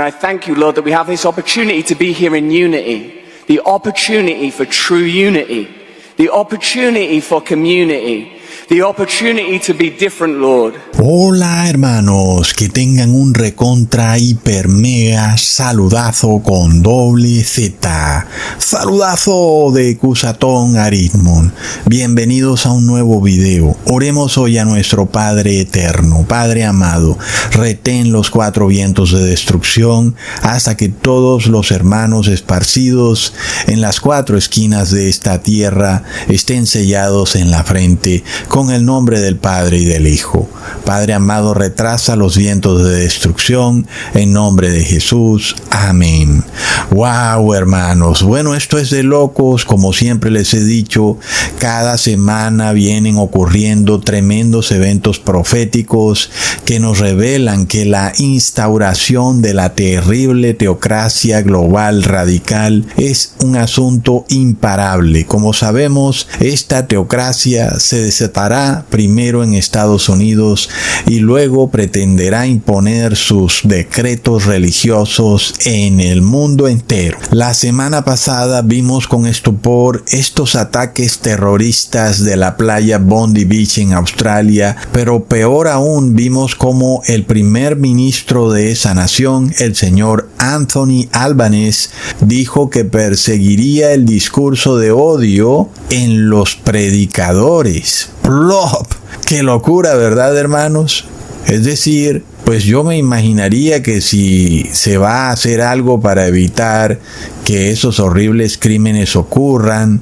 I thank you, Lord, that we have this opportunity to be here in unity, the opportunity for true unity, the opportunity for community, the opportunity to be different, Lord. Hola hermanos, que tengan un recontra hiper mega saludazo con doble Z, saludazo de Cusatón Aritmon. Bienvenidos a un nuevo video. Oremos hoy a nuestro Padre eterno. Padre amado, retén los cuatro vientos de destrucción hasta que todos los hermanos esparcidos en las cuatro esquinas de esta tierra estén sellados en la frente con el nombre del Padre y del Hijo. Padre amado, retrasa los vientos de destrucción en nombre de Jesús. Amén. Wow, hermanos. Bueno, esto es de locos. Como siempre les he dicho, cada semana vienen ocurriendo tremendos eventos proféticos que nos revelan que la instauración de la terrible teocracia global radical es un asunto imparable. Como sabemos, esta teocracia se desatará primero en Estados Unidos y luego pretenderá imponer sus decretos religiosos en el mundo entero. La semana pasada vimos con estupor estos ataques terroristas de la playa Bondi Beach en Australia, pero peor aún vimos cómo el primer ministro de esa nación, el señor Anthony Albanese, dijo que perseguiría el discurso de odio en los predicadores. ¡Plop! ¡Qué locura!, ¿verdad, hermanos? Es decir, pues yo me imaginaría que si se va a hacer algo para evitar que esos horribles crímenes ocurran,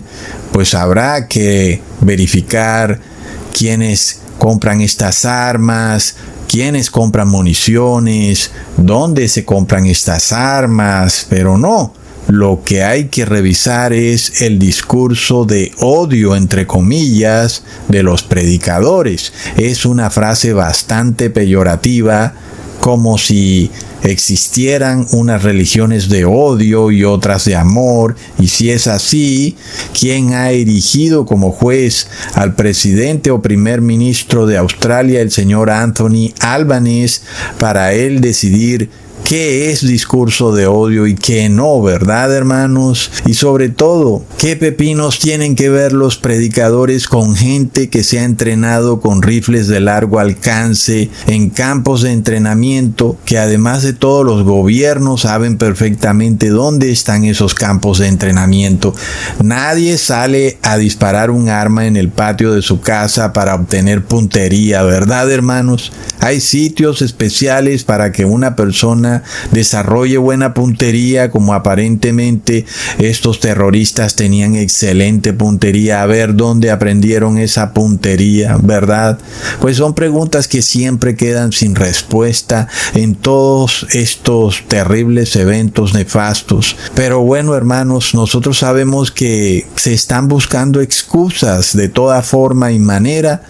pues habrá que verificar quiénes compran estas armas, quiénes compran municiones, dónde se compran estas armas, pero no. Lo que hay que revisar es el discurso de odio, entre comillas, de los predicadores. Es una frase bastante peyorativa, como si existieran unas religiones de odio y otras de amor, y si es así, ¿quién ha erigido como juez al presidente o primer ministro de Australia, el señor Anthony Albanese, para él decidir qué es discurso de odio y qué no, ¿verdad, hermanos? Y sobre todo, ¿qué pepinos tienen que ver los predicadores con gente que se ha entrenado con rifles de largo alcance en campos de entrenamiento, que además de todo los gobiernos saben perfectamente dónde están esos campos de entrenamiento? Nadie sale a disparar un arma en el patio de su casa para obtener puntería, ¿verdad, hermanos? Hay sitios especiales para que una persona desarrolle buena puntería, como aparentemente estos terroristas tenían excelente puntería. A ver dónde aprendieron esa puntería, ¿verdad? Pues son preguntas que siempre quedan sin respuesta en todos estos terribles eventos nefastos. Pero bueno, hermanos, nosotros sabemos que se están buscando excusas de toda forma y manera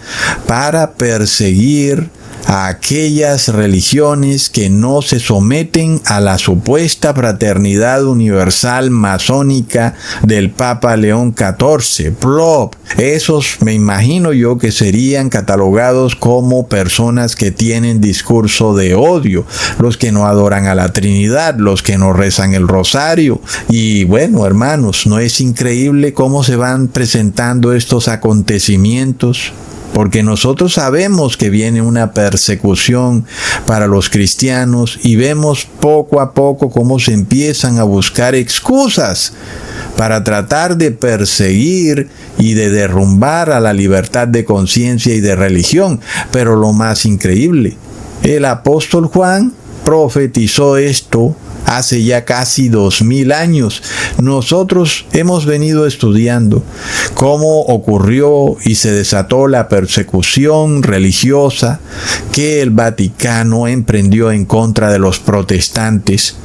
para perseguir a aquellas religiones que no se someten a la supuesta fraternidad universal masónica del Papa León XIV. ¡Plop! Esos me imagino yo que serían catalogados como personas que tienen discurso de odio, los que no adoran a la Trinidad, los que no rezan el rosario. Y bueno, hermanos, ¿no es increíble cómo se van presentando estos acontecimientos? Porque nosotros sabemos que viene una persecución para los cristianos y vemos poco a poco cómo se empiezan a buscar excusas para tratar de perseguir y de derrumbar a la libertad de conciencia y de religión. Pero lo más increíble, el apóstol Juan profetizó esto hace ya casi 2000 años. Nosotros hemos venido estudiando cómo ocurrió y se desató la persecución religiosa que el Vaticano emprendió en contra de los protestantes,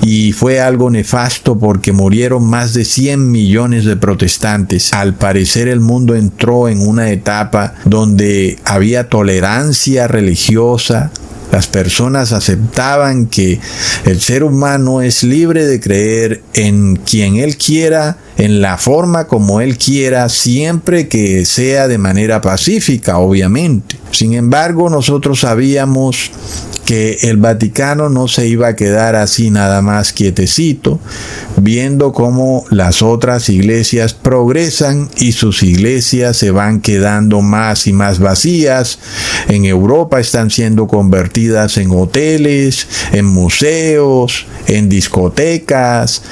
y fue algo nefasto porque murieron más de 100 millones de protestantes. Al parecer el mundo entró en una etapa donde había tolerancia religiosa. Las personas aceptaban que el ser humano es libre de creer en quien él quiera, en la forma como él quiera, siempre que sea de manera pacífica, obviamente. Sin embargo, nosotros sabíamos que el Vaticano no se iba a quedar así nada más quietecito, viendo cómo las otras iglesias progresan y sus iglesias se van quedando más y más vacías. En Europa están siendo convertidas en hoteles, en museos, en discotecas.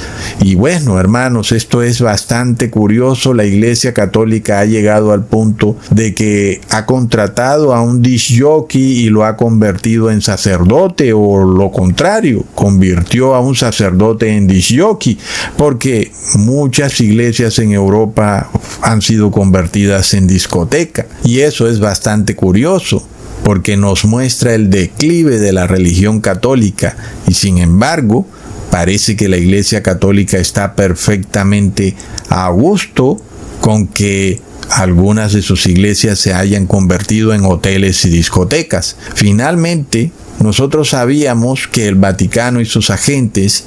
Y bueno, hermanos, esto es bastante curioso. La Iglesia Católica ha llegado al punto de que ha contratado a un disc jockey y lo ha convertido en sacerdote, o lo contrario, convirtió a un sacerdote en disc jockey, porque muchas iglesias en Europa han sido convertidas en discoteca. Y eso es bastante curioso, porque nos muestra el declive de la religión católica. Y sin embargo, parece que la Iglesia Católica está perfectamente a gusto con que algunas de sus iglesias se hayan convertido en hoteles y discotecas. Finalmente, nosotros sabíamos que el Vaticano y sus agentes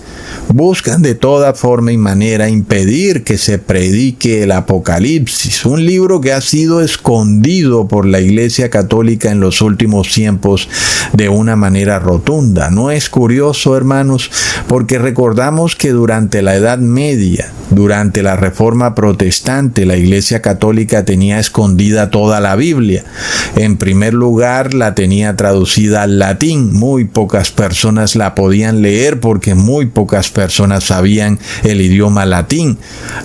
buscan de toda forma y manera impedir que se predique el Apocalipsis, un libro que ha sido escondido por la Iglesia Católica en los últimos tiempos de una manera rotunda. ¿No es curioso, hermanos? Porque recordamos que durante la Edad Media, durante la Reforma Protestante, la Iglesia Católica tenía escondida toda la Biblia. En primer lugar, la tenía traducida al latín. Muy pocas personas la podían leer porque muy pocas personas sabían el idioma latín.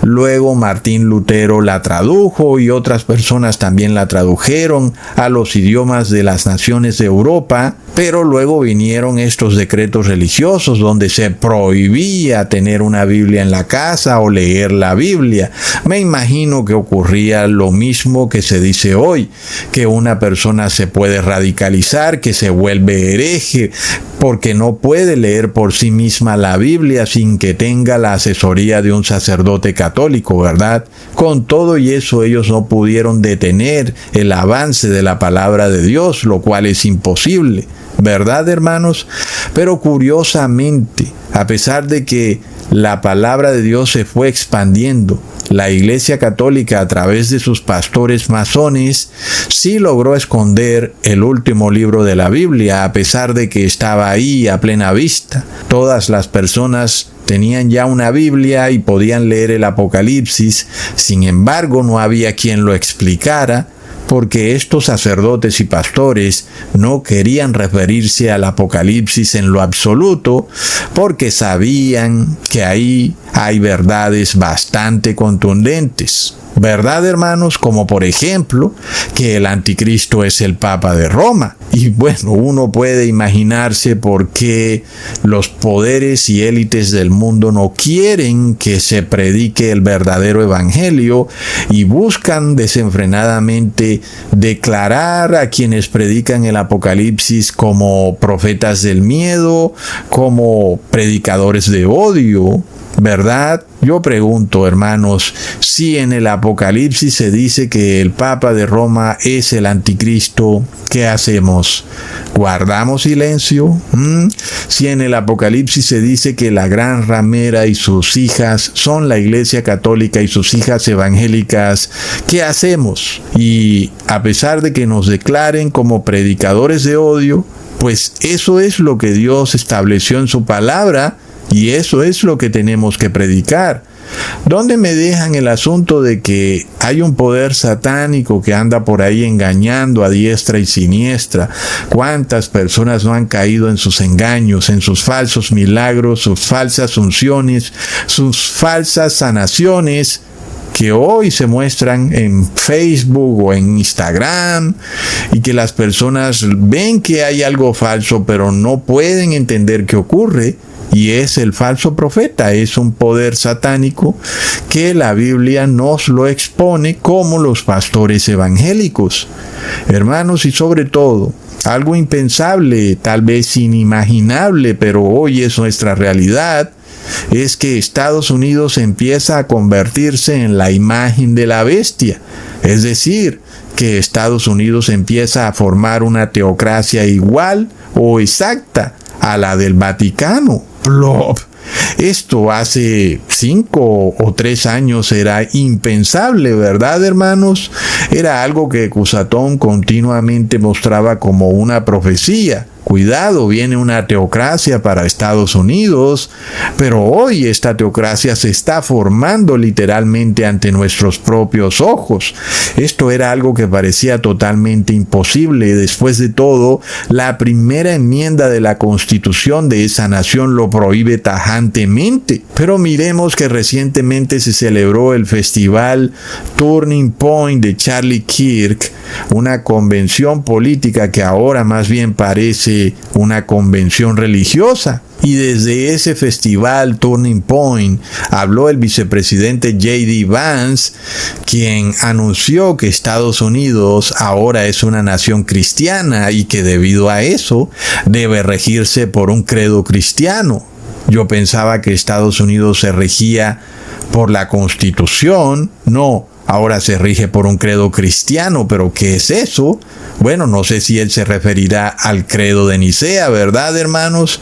Luego Martín Lutero la tradujo y otras personas también la tradujeron a los idiomas de las naciones de Europa, pero luego vinieron estos decretos religiosos donde se prohibía tener una Biblia en la casa o leer la Biblia. Me imagino que ocurría lo mismo que se dice hoy, que una persona se puede radicalizar, que se vuelve hereje, porque no puede leer por sí misma la Biblia sin que tenga la asesoría de un sacerdote católico, ¿verdad? Con todo y eso, ellos no pudieron detener el avance de la palabra de Dios, lo cual es imposible, ¿verdad, hermanos? Pero curiosamente, a pesar de que la palabra de Dios se fue expandiendo, la Iglesia Católica, a través de sus pastores masones, sí logró esconder el último libro de la Biblia, a pesar de que estaba ahí a plena vista. Todas las personas tenían ya una Biblia y podían leer el Apocalipsis. Sin embargo, no había quien lo explicara, porque estos sacerdotes y pastores no querían referirse al Apocalipsis en lo absoluto, porque sabían que ahí hay verdades bastante contundentes. ¿Verdad, hermanos? Como por ejemplo, que el anticristo es el Papa de Roma. Y bueno, uno puede imaginarse por qué los poderes y élites del mundo no quieren que se predique el verdadero evangelio y buscan desenfrenadamente declarar a quienes predican el Apocalipsis como profetas del miedo, como predicadores de odio, ¿verdad? Yo pregunto, hermanos, si en el Apocalipsis se dice que el Papa de Roma es el anticristo, ¿qué hacemos? ¿Guardamos silencio? Si en el Apocalipsis se dice que la gran ramera y sus hijas son la Iglesia Católica y sus hijas evangélicas, ¿qué hacemos? Y a pesar de que nos declaren como predicadores de odio, pues eso es lo que Dios estableció en su palabra, y eso es lo que tenemos que predicar. ¿Dónde me dejan el asunto de que hay un poder satánico que anda por ahí engañando a diestra y siniestra? ¿Cuántas personas no han caído en sus engaños, en sus falsos milagros, sus falsas unciones, sus falsas sanaciones, que hoy se muestran en Facebook o en Instagram, y que las personas ven que hay algo falso, pero no pueden entender qué ocurre? Y es el falso profeta, es un poder satánico que la Biblia nos lo expone como los pastores evangélicos. Hermanos, y sobre todo, algo impensable, tal vez inimaginable, pero hoy es nuestra realidad, es que Estados Unidos empieza a convertirse en la imagen de la bestia. Es decir, que Estados Unidos empieza a formar una teocracia igual o exacta a la del Vaticano. ¡Plop! Esto hace 5 o 3 años era impensable, ¿verdad, hermanos? Era algo que Cusatón continuamente mostraba como una profecía. Cuidado, viene una teocracia para Estados Unidos, pero hoy esta teocracia se está formando literalmente ante nuestros propios ojos. Esto era algo que parecía totalmente imposible. Después de todo, la primera enmienda de la Constitución de esa nación lo prohíbe tajantemente. Pero miremos que recientemente se celebró el festival Turning Point de Charlie Kirk, una convención política que ahora más bien parece una convención religiosa. Y desde ese festival Turning Point habló el vicepresidente J.D. Vance, quien anunció que Estados Unidos ahora es una nación cristiana y que debido a eso debe regirse por un credo cristiano. Yo pensaba que Estados Unidos se regía por la Constitución. No, ahora se rige por un credo cristiano. ¿Pero qué es eso? Bueno, no sé si él se referirá al credo de Nicea, ¿verdad, hermanos?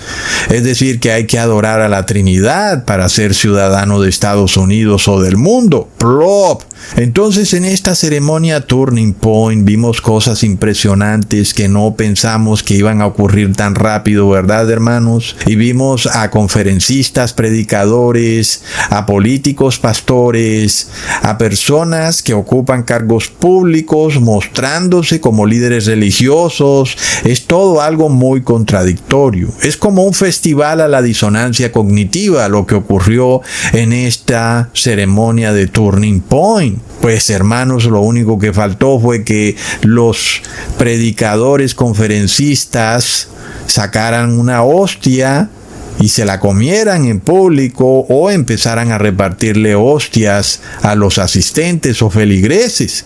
Es decir, que hay que adorar a la Trinidad para ser ciudadano de Estados Unidos o del mundo. ¡Plop! Entonces, en esta ceremonia Turning Point vimos cosas impresionantes que no pensamos que iban a ocurrir tan rápido, ¿verdad, hermanos? Y vimos a conferencistas, predicadores, a políticos, pastores, a personas que ocupan cargos públicos mostrándose como líderes religiosos. Es todo algo muy contradictorio. Es como un festival a la disonancia cognitiva lo que ocurrió en esta ceremonia de Turning Point. Pues, hermanos, lo único que faltó fue que los predicadores conferencistas sacaran una hostia y se la comieran en público o empezaran a repartirle hostias a los asistentes o feligreses.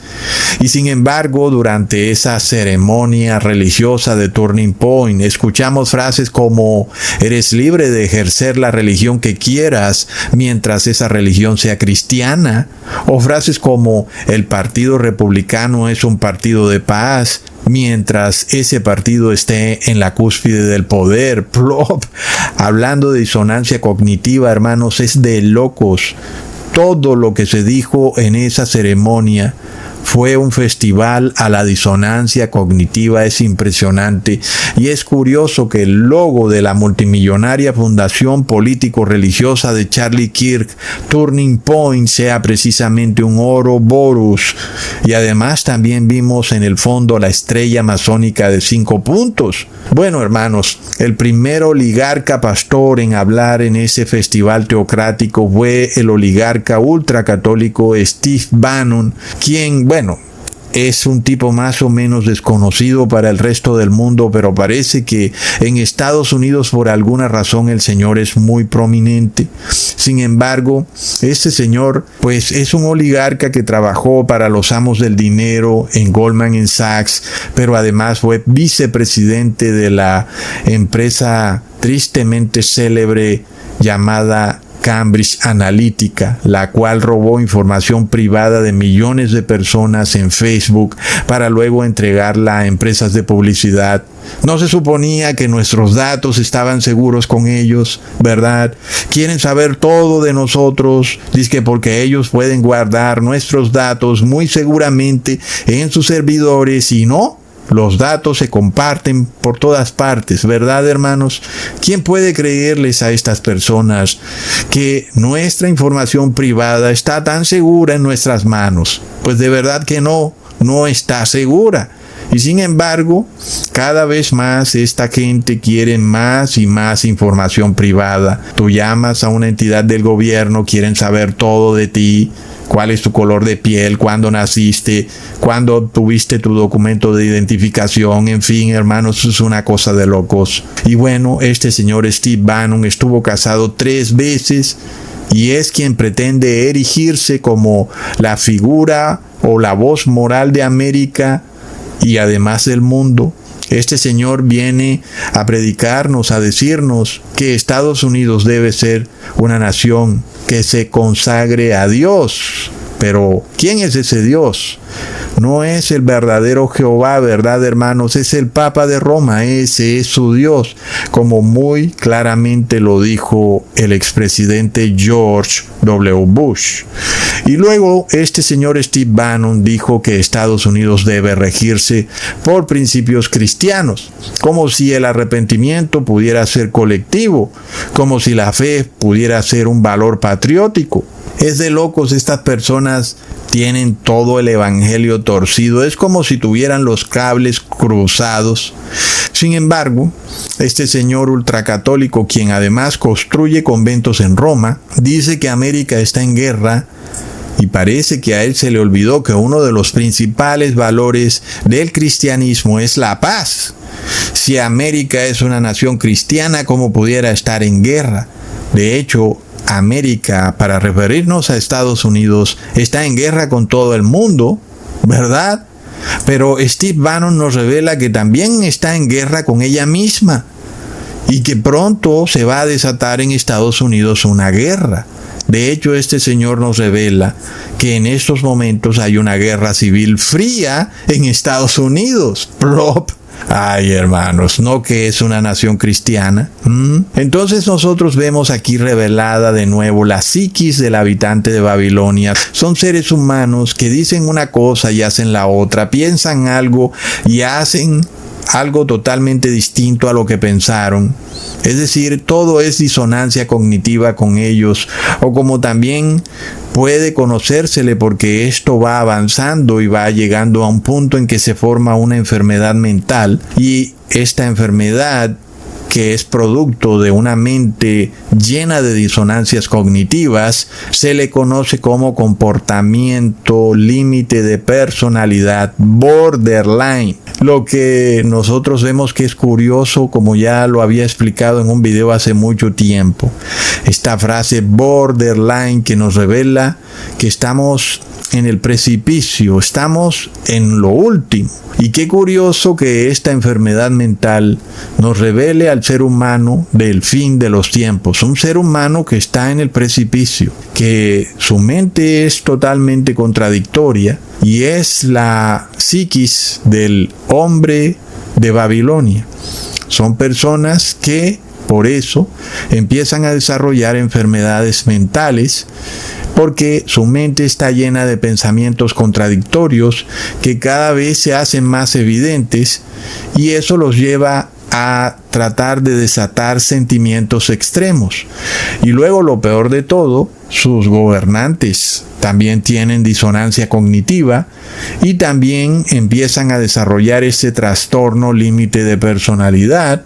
Y sin embargo, durante esa ceremonia religiosa de Turning Point, escuchamos frases como: eres libre de ejercer la religión que quieras mientras esa religión sea cristiana. O frases como: el Partido Republicano es un partido de paz mientras ese partido esté en la cúspide del poder. Plop. Hablando de disonancia cognitiva, hermanos, es de locos. Todo lo que se dijo en esa ceremonia fue un festival a la disonancia cognitiva. Es impresionante. Y es curioso que el logo de la multimillonaria fundación político-religiosa de Charlie Kirk, Turning Point, sea precisamente un Ouroboros. Y además también vimos en el fondo la estrella masónica de 5 puntos. Bueno, hermanos, el primer oligarca pastor en hablar en ese festival teocrático fue el oligarca ultracatólico Steve Bannon, quien, es un tipo más o menos desconocido para el resto del mundo, pero parece que en Estados Unidos por alguna razón el señor es muy prominente. Sin embargo, este señor pues es un oligarca que trabajó para los amos del dinero en Goldman Sachs, pero además fue vicepresidente de la empresa tristemente célebre llamada Cambridge Analytica, la cual robó información privada de millones de personas en Facebook para luego entregarla a empresas de publicidad. No se suponía que nuestros datos estaban seguros con ellos, ¿verdad? Quieren saber todo de nosotros, dizque porque ellos pueden guardar nuestros datos muy seguramente en sus servidores y no. Los datos se comparten por todas partes, ¿verdad, hermanos? ¿Quién puede creerles a estas personas que nuestra información privada está tan segura en nuestras manos? Pues de verdad que no está segura. Y sin embargo, cada vez más esta gente quiere más y más información privada. Tú llamas a una entidad del gobierno, quieren saber todo de ti. ¿Cuál es tu color de piel? ¿Cuándo naciste? ¿Cuándo tuviste tu documento de identificación? En fin, hermanos, es una cosa de locos. Y bueno, este señor Steve Bannon estuvo casado 3 veces y es quien pretende erigirse como la figura o la voz moral de América y además del mundo. Este señor viene a predicarnos, a decirnos que Estados Unidos debe ser una nación que se consagre a Dios. Pero, ¿quién es ese Dios? no es el verdadero Jehová, ¿verdad, hermanos? Es el Papa de Roma, ese es su Dios, como muy claramente lo dijo el expresidente George W. Bush. Y luego este señor Steve Bannon dijo que Estados Unidos debe regirse por principios cristianos, como si el arrepentimiento pudiera ser colectivo, como si la fe pudiera ser un valor patriótico. Es de locos, estas personas tienen todo el evangelio torcido, es como si tuvieran los cables cruzados. Sin embargo, este señor ultracatólico, quien además construye conventos en Roma, dice que América está en guerra. Y parece que a él se le olvidó que uno de los principales valores del cristianismo es la paz. Si América es una nación cristiana, ¿cómo pudiera estar en guerra? De hecho, América, para referirnos a Estados Unidos, está en guerra con todo el mundo, ¿verdad? Pero Steve Bannon nos revela que también está en guerra con ella misma y que pronto se va a desatar en Estados Unidos una guerra. De hecho, este señor nos revela que en estos momentos hay una guerra civil fría en Estados Unidos. ¡Plop! Ay, hermanos, ¿no que es una nación cristiana? Entonces nosotros vemos aquí revelada de nuevo la psiquis del habitante de Babilonia. Son seres humanos que dicen una cosa y hacen la otra, piensan algo y hacen algo totalmente distinto a lo que pensaron. Es decir, todo es disonancia cognitiva con ellos, o como también puede conocérsele porque esto va avanzando y va llegando a un punto en que se forma una enfermedad mental, y esta enfermedad, que es producto de una mente llena de disonancias cognitivas, se le conoce como comportamiento límite de personalidad, borderline. Lo que nosotros vemos que es curioso, como ya lo había explicado en un video hace mucho tiempo, esta frase borderline que nos revela que estamos en el precipicio, estamos en lo último. Y qué curioso que esta enfermedad mental nos revele al ser humano del fin de los tiempos, un ser humano que está en el precipicio, que su mente es totalmente contradictoria, y es la psiquis del hombre de Babilonia. Son personas que por eso empiezan a desarrollar enfermedades mentales, porque su mente está llena de pensamientos contradictorios que cada vez se hacen más evidentes, y eso los lleva a tratar de desatar sentimientos extremos. Y luego, lo peor de todo, sus gobernantes también tienen disonancia cognitiva y también empiezan a desarrollar ese trastorno límite de personalidad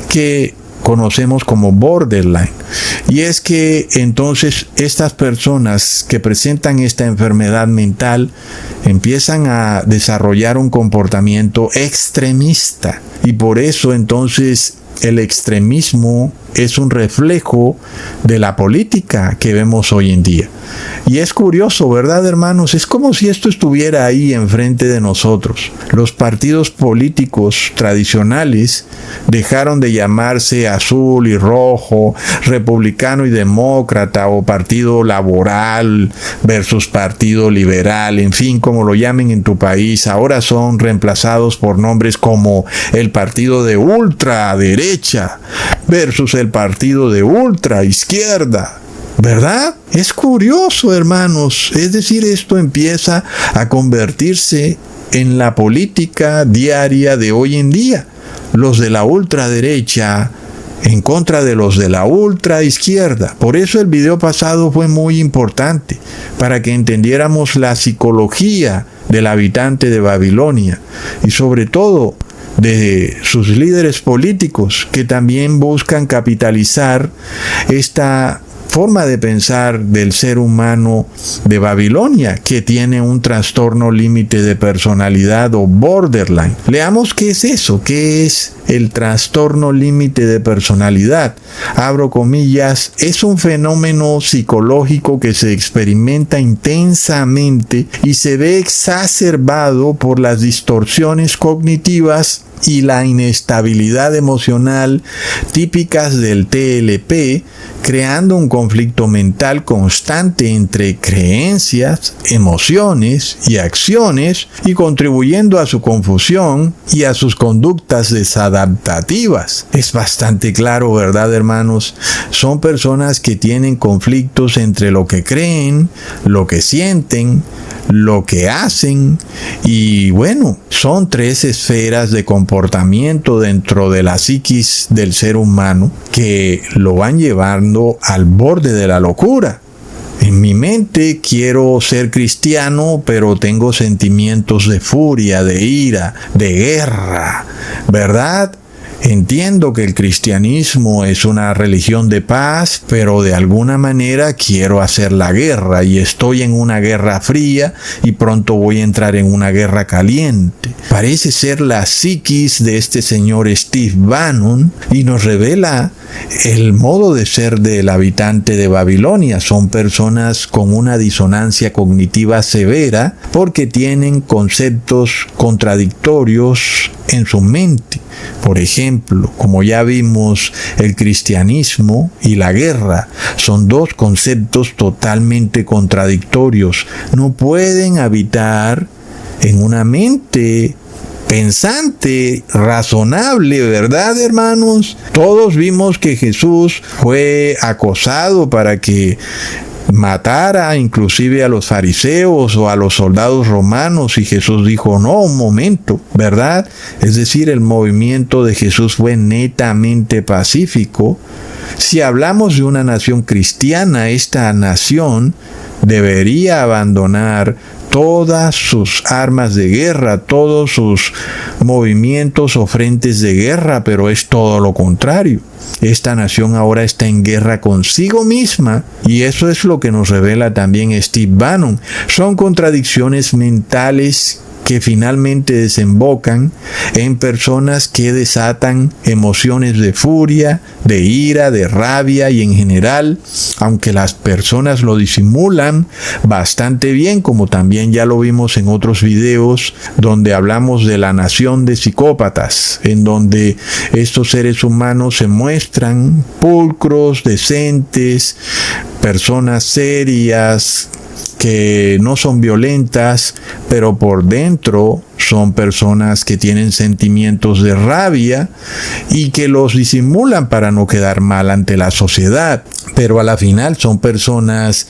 que conocemos como borderline. Y es que entonces estas personas que presentan esta enfermedad mental empiezan a desarrollar un comportamiento extremista, y por eso entonces el extremismo es un reflejo de la política que vemos hoy en día. Y es curioso, ¿verdad, hermanos? Es como si esto estuviera ahí enfrente de nosotros. Los partidos políticos tradicionales dejaron de llamarse azul y rojo, republicano y demócrata, o partido laboral versus partido liberal, en fin, como lo llamen en tu país. Ahora son reemplazados por nombres como el partido de ultraderecha versus el partido de ultraizquierda. ¿Verdad? Es curioso, hermanos. Es decir, esto empieza a convertirse en la política diaria de hoy en día. Los de la ultraderecha en contra de los de la ultraizquierda. Por eso el video pasado fue muy importante, para que entendiéramos la psicología del habitante de Babilonia y sobre todo de sus líderes políticos, que también buscan capitalizar esta forma de pensar del ser humano de Babilonia, que tiene un trastorno límite de personalidad o borderline. Leamos qué es eso, qué es el trastorno límite de personalidad. Abro comillas: es un fenómeno psicológico que se experimenta intensamente y se ve exacerbado por las distorsiones cognitivas y la inestabilidad emocional típicas del TLP, creando un conflicto mental constante entre creencias, emociones y acciones, y contribuyendo a su confusión y a sus conductas desadaptativas. Es bastante claro, ¿verdad, hermanos? Son personas que tienen conflictos entre lo que creen, lo que sienten, lo que hacen, y bueno, son 3 esferas de comportamiento dentro de la psiquis del ser humano que lo van llevando al borde de la locura. En mi mente quiero ser cristiano, pero tengo sentimientos de furia, de ira, de guerra, ¿verdad? Entiendo que el cristianismo es una religión de paz, pero de alguna manera quiero hacer la guerra y estoy en una guerra fría y pronto voy a entrar en una guerra caliente. Parece ser la psiquis de este señor Steve Bannon y nos revela el modo de ser del habitante de Babilonia. Son personas con una disonancia cognitiva severa porque tienen conceptos contradictorios en su mente. Por ejemplo, como ya vimos, el cristianismo y la guerra son 2 conceptos totalmente contradictorios. No pueden habitar en una mente pensante, razonable, ¿verdad, hermanos? Todos vimos que Jesús fue acosado para que matara inclusive a los fariseos o a los soldados romanos, y Jesús dijo, no, un momento, ¿verdad? Es decir, el movimiento de Jesús fue netamente pacífico. Si hablamos de una nación cristiana, esta nación debería abandonar todas sus armas de guerra, todos sus movimientos o frentes de guerra, pero es todo lo contrario. Esta nación ahora está en guerra consigo misma, y eso es lo que nos revela también Steve Bannon. Son contradicciones mentales que finalmente desembocan en personas que desatan emociones de furia, de ira, de rabia, y en general, aunque las personas lo disimulan bastante bien, como también ya lo vimos en otros videos donde hablamos de la nación de psicópatas, en donde estos seres humanos se muestran pulcros, decentes, personas serias, que no son violentas, pero por dentro son personas que tienen sentimientos de rabia y que los disimulan para no quedar mal ante la sociedad. Pero a la final son personas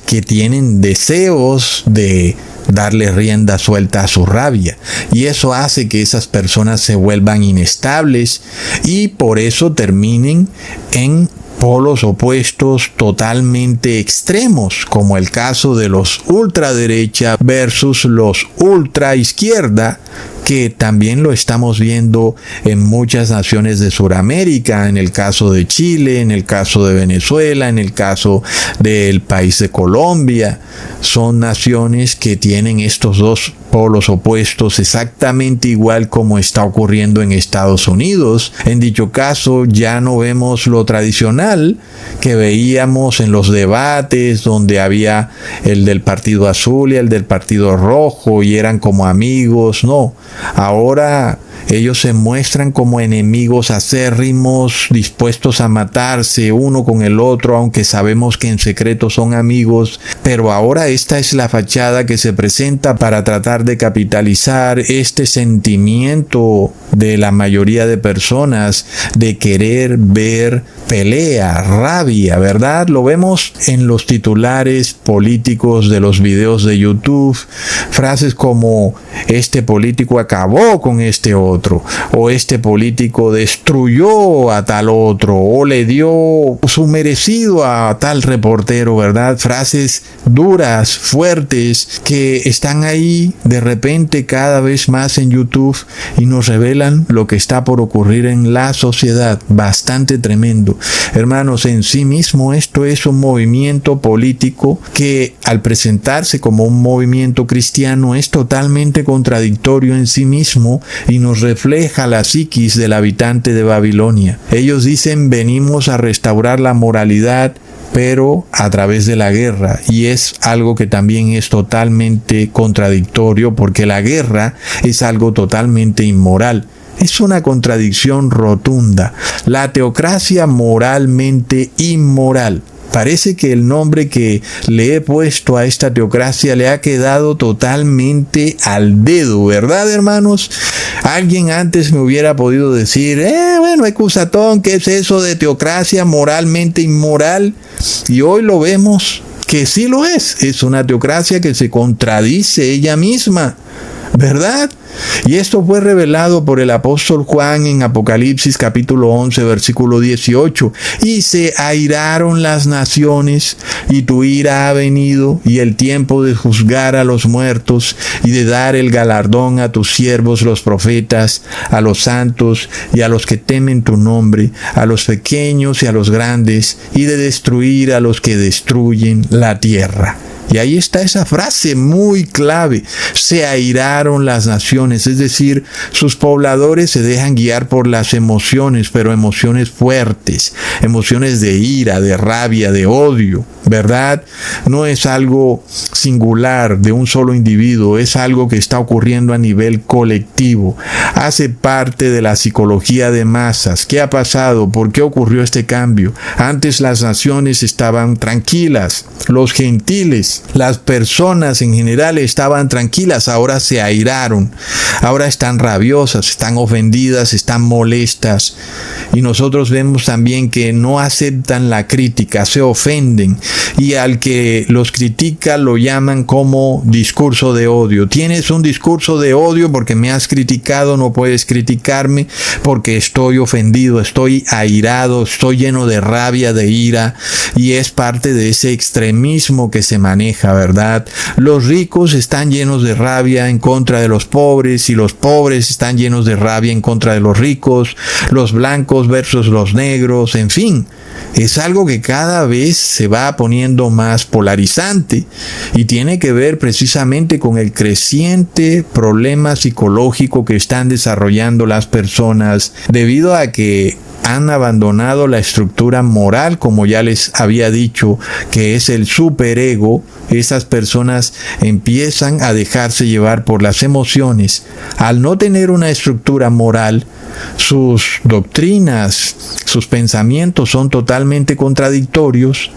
que tienen deseos de darle rienda suelta a su rabia, y eso hace que esas personas se vuelvan inestables y por eso terminen en polos opuestos totalmente extremos, como el caso de los ultraderecha versus los ultraizquierda, que también lo estamos viendo en muchas naciones de Sudamérica, en el caso de Chile, en el caso de Venezuela, en el caso del país de Colombia. Son naciones que tienen estos 2 polos opuestos exactamente igual como está ocurriendo en Estados Unidos. En dicho caso ya no vemos lo tradicional que veíamos en los debates, donde había el del partido azul y el del partido rojo y eran como amigos. No, ahora ellos se muestran como enemigos acérrimos, dispuestos a matarse uno con el otro, aunque sabemos que en secreto son amigos. Pero ahora esta es la fachada que se presenta para tratar de capitalizar este sentimiento de la mayoría de personas de querer ver pelea, rabia, ¿verdad? Lo vemos en los titulares políticos de los videos de YouTube, frases como este político acabó con este otro, o este político destruyó a tal otro, o le dio su merecido a tal reportero, ¿verdad? Frases duras, fuertes, que están ahí de repente cada vez más en YouTube y nos revelan lo que está por ocurrir en la sociedad. Bastante tremendo. Hermanos, en sí mismo esto es un movimiento político que al presentarse como un movimiento cristiano es totalmente contradictorio en sí mismo y nos refleja la psiquis del habitante de Babilonia. Ellos dicen: venimos a restaurar la moralidad, pero a través de la guerra, y es algo que también es totalmente contradictorio, porque la guerra es algo totalmente inmoral. Es una contradicción rotunda. La teocracia moralmente inmoral. Parece que el nombre que le he puesto a esta teocracia le ha quedado totalmente al dedo, ¿verdad, hermanos? Alguien antes me hubiera podido decir, bueno, Ecusatón, ¿qué es eso de teocracia moralmente inmoral? Y hoy lo vemos que sí lo es una teocracia que se contradice ella misma, ¿verdad? Y esto fue revelado por el apóstol Juan en Apocalipsis capítulo 11, versículo 18. Y se airaron las naciones, y tu ira ha venido, y el tiempo de juzgar a los muertos, y de dar el galardón a tus siervos los profetas, a los santos, y a los que temen tu nombre, a los pequeños y a los grandes, y de destruir a los que destruyen la tierra. Y ahí está esa frase muy clave, se airaron las naciones, es decir, sus pobladores se dejan guiar por las emociones, pero emociones fuertes, emociones de ira, de rabia, de odio, ¿verdad? No es algo singular de un solo individuo, es algo que está ocurriendo a nivel colectivo, hace parte de la psicología de masas. ¿Qué ha pasado? ¿Por qué ocurrió este cambio? Antes las naciones estaban tranquilas, los gentiles, las personas en general estaban tranquilas, ahora se airaron, ahora están rabiosas, están ofendidas, están molestas. Y nosotros vemos también que no aceptan la crítica, se ofenden, y al que los critica lo llaman como discurso de odio. Tienes un discurso de odio porque me has criticado, no puedes criticarme porque estoy ofendido, estoy airado, estoy lleno de rabia, de ira, y es parte de ese extremismo que se maneja, ¿verdad? Los ricos están llenos de rabia en contra de los pobres, y los pobres están llenos de rabia en contra de los ricos, los blancos versus los negros, en fin. Es algo que cada vez se va poniendo más polarizante y tiene que ver precisamente con el creciente problema psicológico que están desarrollando las personas debido a que han abandonado la estructura moral, como ya les había dicho, que es el superego. Esas personas empiezan a dejarse llevar por las emociones. Al no tener una estructura moral, sus doctrinas, sus pensamientos son totalmente contradictorios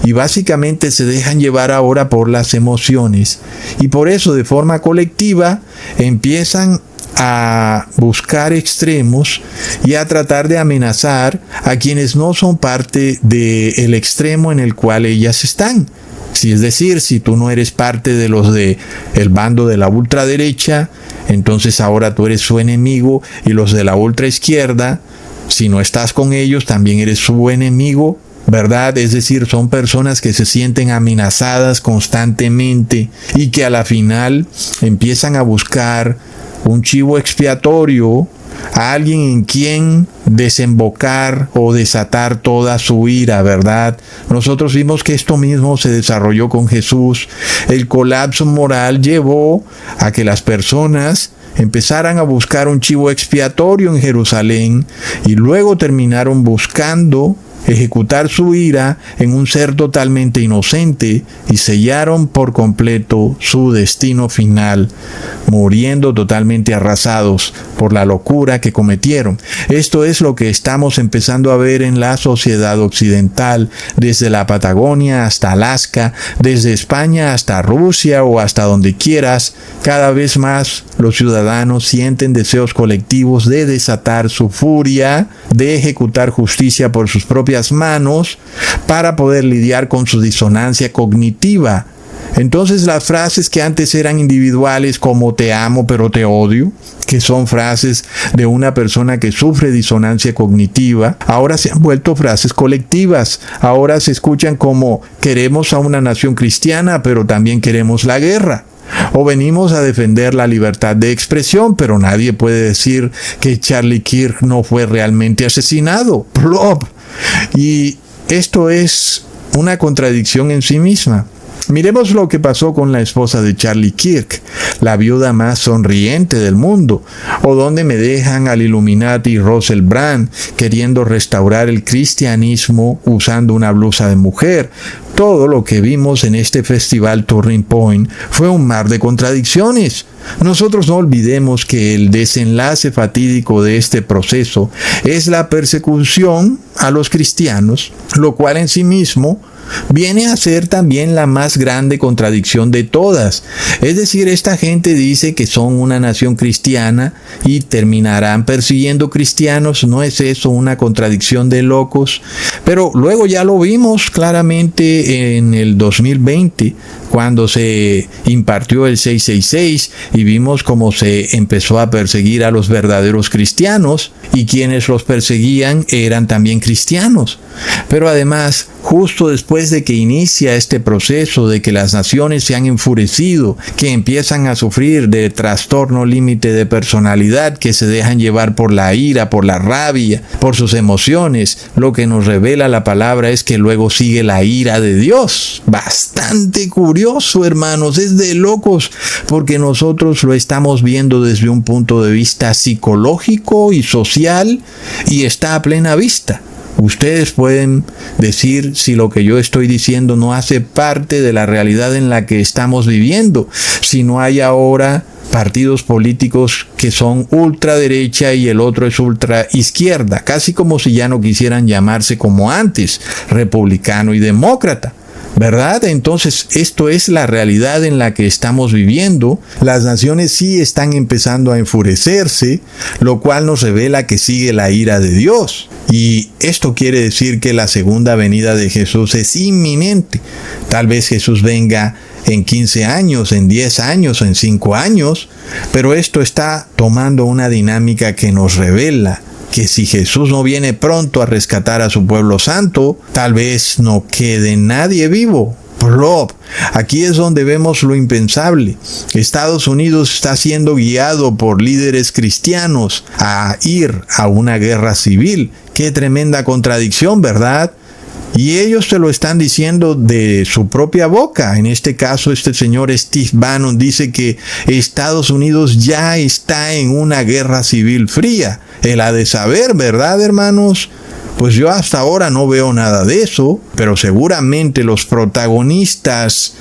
y básicamente se dejan llevar ahora por las emociones. Y por eso, de forma colectiva, empiezan a buscar extremos y a tratar de amenazar a quienes no son parte del extremo en el cual ellas están. Si es decir, si tú no eres parte de los de el bando de la ultraderecha, entonces ahora tú eres su enemigo, y los de la ultraizquierda, si no estás con ellos, también eres su enemigo, ¿verdad? Es decir, son personas que se sienten amenazadas constantemente y que a la final empiezan a buscar un chivo expiatorio, a alguien en quien desembocar o desatar toda su ira, ¿verdad? Nosotros vimos que esto mismo se desarrolló con Jesús. El colapso moral llevó a que las personas empezaran a buscar un chivo expiatorio en Jerusalén y luego terminaron buscando ejecutar su ira en un ser totalmente inocente y sellaron por completo su destino final, muriendo totalmente arrasados por la locura que cometieron. Esto es lo que estamos empezando a ver en la sociedad occidental, desde la Patagonia hasta Alaska, desde España hasta Rusia o hasta donde quieras. Cada vez más los ciudadanos sienten deseos colectivos de desatar su furia, de ejecutar justicia por sus propias manos para poder lidiar con su disonancia cognitiva. Entonces las frases que antes eran individuales, como te amo pero te odio, que son frases de una persona que sufre disonancia cognitiva, ahora se han vuelto frases colectivas. Ahora se escuchan como queremos a una nación cristiana pero también queremos la guerra. O venimos a defender la libertad de expresión, pero nadie puede decir que Charlie Kirk no fue realmente asesinado. ¡Plop! Y esto es una contradicción en sí misma. Miremos lo que pasó con la esposa de Charlie Kirk, la viuda más sonriente del mundo, o donde me dejan al Illuminati Russell Brand queriendo restaurar el cristianismo usando una blusa de mujer. Todo lo que vimos en este festival Turning Point fue un mar de contradicciones. Nosotros no olvidemos que el desenlace fatídico de este proceso es la persecución a los cristianos, lo cual en sí mismo viene a ser también la más grande contradicción de todas. Es decir, esta gente dice que son una nación cristiana y terminarán persiguiendo cristianos. ¿No es eso una contradicción de locos? Pero luego ya lo vimos claramente en el 2020, cuando se impartió el 666 y vimos cómo se empezó a perseguir a los verdaderos cristianos, y quienes los perseguían eran también cristianos. Pero además, justo después de que inicia este proceso de que las naciones se han enfurecido, que empiezan a sufrir de trastorno límite de personalidad, que se dejan llevar por la ira, por la rabia, por sus emociones, lo que nos revela la palabra es que luego sigue la ira de Dios. Bastante curioso, hermanos, es de locos, porque nosotros lo estamos viendo desde un punto de vista psicológico y social, y está a plena vista. Ustedes pueden decir si lo que yo estoy diciendo no hace parte de la realidad en la que estamos viviendo, si no hay ahora partidos políticos que son ultraderecha y el otro es ultraizquierda, casi como si ya no quisieran llamarse como antes, republicano y demócrata. ¿Verdad? Entonces, esto es la realidad en la que estamos viviendo. Las naciones sí están empezando a enfurecerse, lo cual nos revela que sigue la ira de Dios. Y esto quiere decir que la segunda venida de Jesús es inminente. Tal vez Jesús venga en 15 años, en 10 años, en 5 años, pero esto está tomando una dinámica que nos revela que si Jesús no viene pronto a rescatar a su pueblo santo, tal vez no quede nadie vivo. Plop. Aquí es donde vemos lo impensable. Estados Unidos está siendo guiado por líderes cristianos a ir a una guerra civil. Qué tremenda contradicción, ¿verdad? Y ellos te lo están diciendo de su propia boca. En este caso, este señor Steve Bannon dice que Estados Unidos ya está en una guerra civil fría. Él ha de saber, ¿verdad, hermanos? Pues yo hasta ahora no veo nada de eso, pero seguramente los protagonistas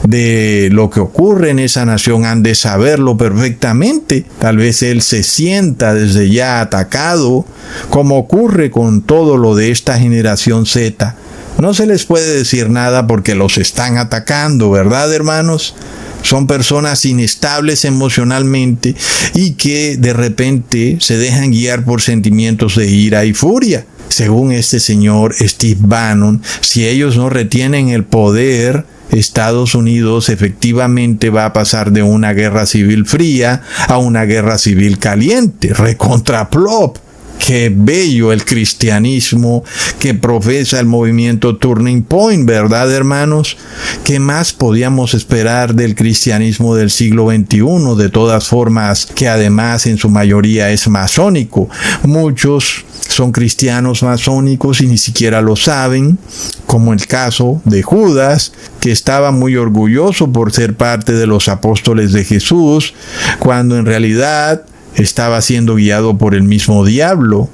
de lo que ocurre en esa nación han de saberlo perfectamente. Tal vez él se sienta desde ya atacado, como ocurre con todo lo de esta generación Z. No se les puede decir nada porque los están atacando, ¿verdad, hermanos? Son personas inestables emocionalmente y que de repente se dejan guiar por sentimientos de ira y furia. Según este señor Steve Bannon, si ellos no retienen el poder, Estados Unidos efectivamente va a pasar de una guerra civil fría a una guerra civil caliente, recontraplop. Qué bello el cristianismo que profesa el movimiento Turning Point, ¿verdad, hermanos? ¿Qué más podíamos esperar del cristianismo del siglo XXI? De todas formas, que además en su mayoría es masónico. Muchos son cristianos masónicos y ni siquiera lo saben, como el caso de Judas, que estaba muy orgulloso por ser parte de los apóstoles de Jesús, cuando en realidad estaba siendo guiado por el mismo diablo.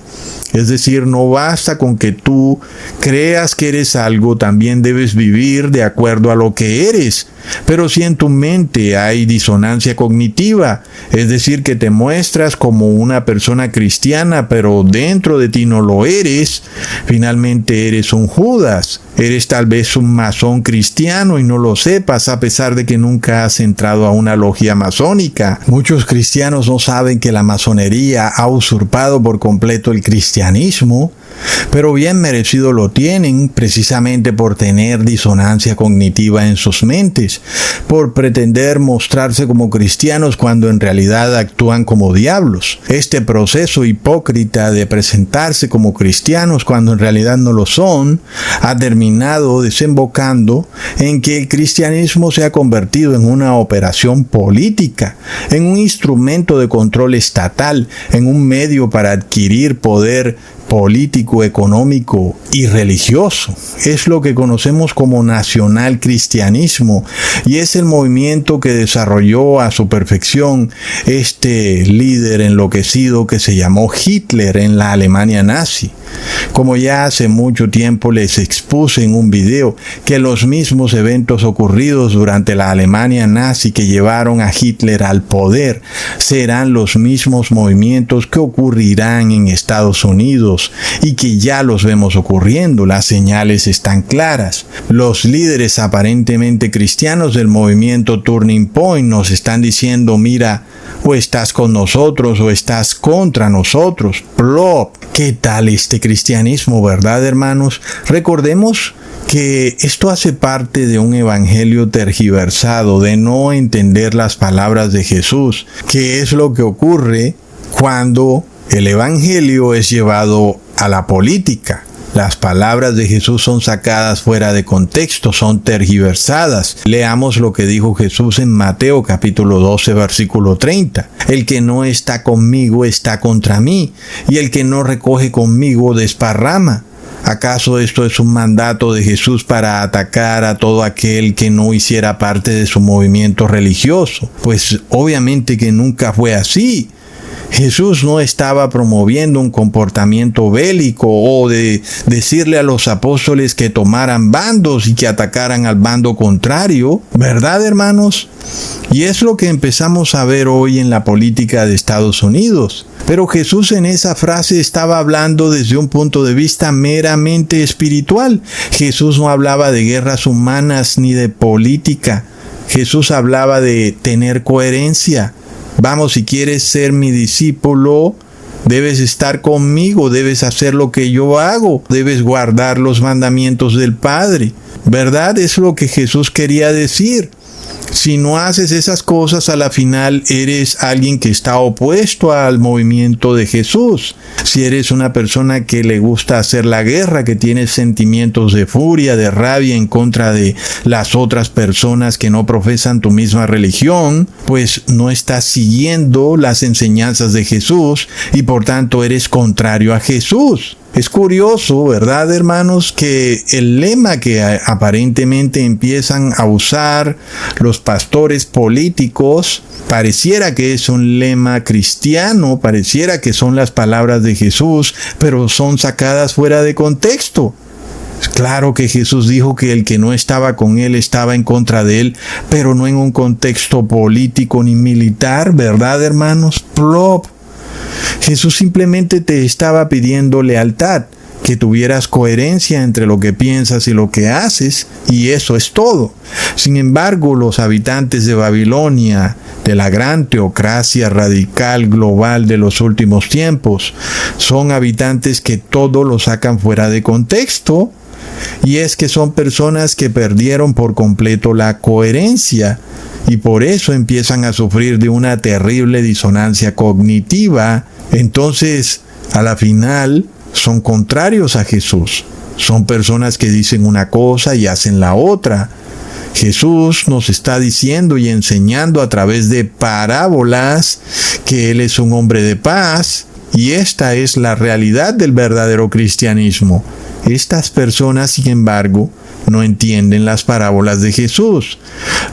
Es decir, no basta con que tú creas que eres algo, también debes vivir de acuerdo a lo que eres. Pero si en tu mente hay disonancia cognitiva, es decir, que te muestras como una persona cristiana, pero dentro de ti no lo eres, finalmente eres un Judas. Eres tal vez un masón cristiano y no lo sepas, a pesar de que nunca has entrado a una logia masónica. Muchos cristianos no saben que la masonería ha usurpado por completo el cristianismo, pero bien merecido lo tienen precisamente por tener disonancia cognitiva en sus mentes, por pretender mostrarse como cristianos cuando en realidad actúan como diablos. Este proceso hipócrita de presentarse como cristianos cuando en realidad no lo son, ha terminado desembocando en que el cristianismo se ha convertido en una operación política, en un instrumento de control estatal, en un medio para adquirir poder político, económico y religioso. Es lo que conocemos como nacional cristianismo y es el movimiento que desarrolló a su perfección este líder enloquecido que se llamó Hitler en la Alemania nazi. Como ya hace mucho tiempo les expuse en un video que los mismos eventos ocurridos durante la Alemania nazi que llevaron a Hitler al poder serán los mismos movimientos que ocurrirán en Estados Unidos y que ya los vemos ocurriendo. Las señales están claras. Los líderes aparentemente cristianos del movimiento Turning Point nos están diciendo, mira, o estás con nosotros o estás contra nosotros. Plop. ¿Qué tal este cristianismo, verdad, hermanos? Recordemos que esto hace parte de un evangelio tergiversado, de no entender las palabras de Jesús, que es lo que ocurre cuando el evangelio es llevado a la política. Las palabras de Jesús son sacadas fuera de contexto, son tergiversadas. Leamos lo que dijo Jesús en Mateo capítulo 12, versículo 30. El que no está conmigo está contra mí, y el que no recoge conmigo desparrama. ¿Acaso esto es un mandato de Jesús para atacar a todo aquel que no hiciera parte de su movimiento religioso? Pues obviamente que nunca fue así. Jesús no estaba promoviendo un comportamiento bélico o de decirle a los apóstoles que tomaran bandos y que atacaran al bando contrario, ¿verdad, hermanos? Y es lo que empezamos a ver hoy en la política de Estados Unidos. Pero Jesús en esa frase estaba hablando desde un punto de vista meramente espiritual. Jesús no hablaba de guerras humanas ni de política. Jesús hablaba de tener coherencia. Vamos, si quieres ser mi discípulo, debes estar conmigo, debes hacer lo que yo hago, debes guardar los mandamientos del Padre. ¿Verdad? Es lo que Jesús quería decir. Si no haces esas cosas, a la final eres alguien que está opuesto al movimiento de Jesús. Si eres una persona que le gusta hacer la guerra, que tiene sentimientos de furia, de rabia en contra de las otras personas que no profesan tu misma religión, pues no estás siguiendo las enseñanzas de Jesús y por tanto eres contrario a Jesús. Es curioso, ¿verdad, hermanos?, que el lema que aparentemente empiezan a usar los pastores políticos pareciera que es un lema cristiano, pareciera que son las palabras de Jesús, pero son sacadas fuera de contexto. Claro que Jesús dijo que el que no estaba con él estaba en contra de él, pero no en un contexto político ni militar, ¿verdad, hermanos? Plop. Jesús simplemente te estaba pidiendo lealtad, que tuvieras coherencia entre lo que piensas y lo que haces, y eso es todo. Sin embargo, los habitantes de Babilonia, de la gran teocracia radical global de los últimos tiempos, son habitantes que todo lo sacan fuera de contexto, y es que son personas que perdieron por completo la coherencia, y por eso empiezan a sufrir de una terrible disonancia cognitiva. Entonces, a la final, son contrarios a Jesús. Son personas que dicen una cosa y hacen la otra. Jesús nos está diciendo y enseñando a través de parábolas que Él es un hombre de paz, y esta es la realidad del verdadero cristianismo. Estas personas, sin embargo, no entienden las parábolas de Jesús.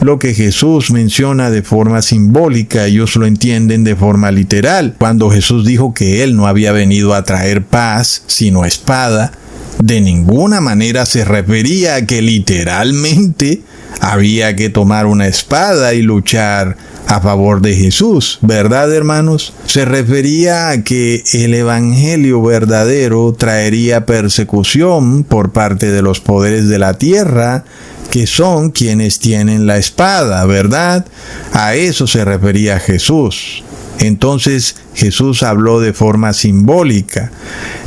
Lo que Jesús menciona de forma simbólica, ellos lo entienden de forma literal. Cuando Jesús dijo que Él no había venido a traer paz, sino espada, de ninguna manera se refería a que literalmente había que tomar una espada y luchar a favor de Jesús, ¿verdad, hermanos? Se refería a que el evangelio verdadero traería persecución por parte de los poderes de la tierra, que son quienes tienen la espada, ¿verdad? A eso se refería Jesús. Entonces Jesús habló de forma simbólica.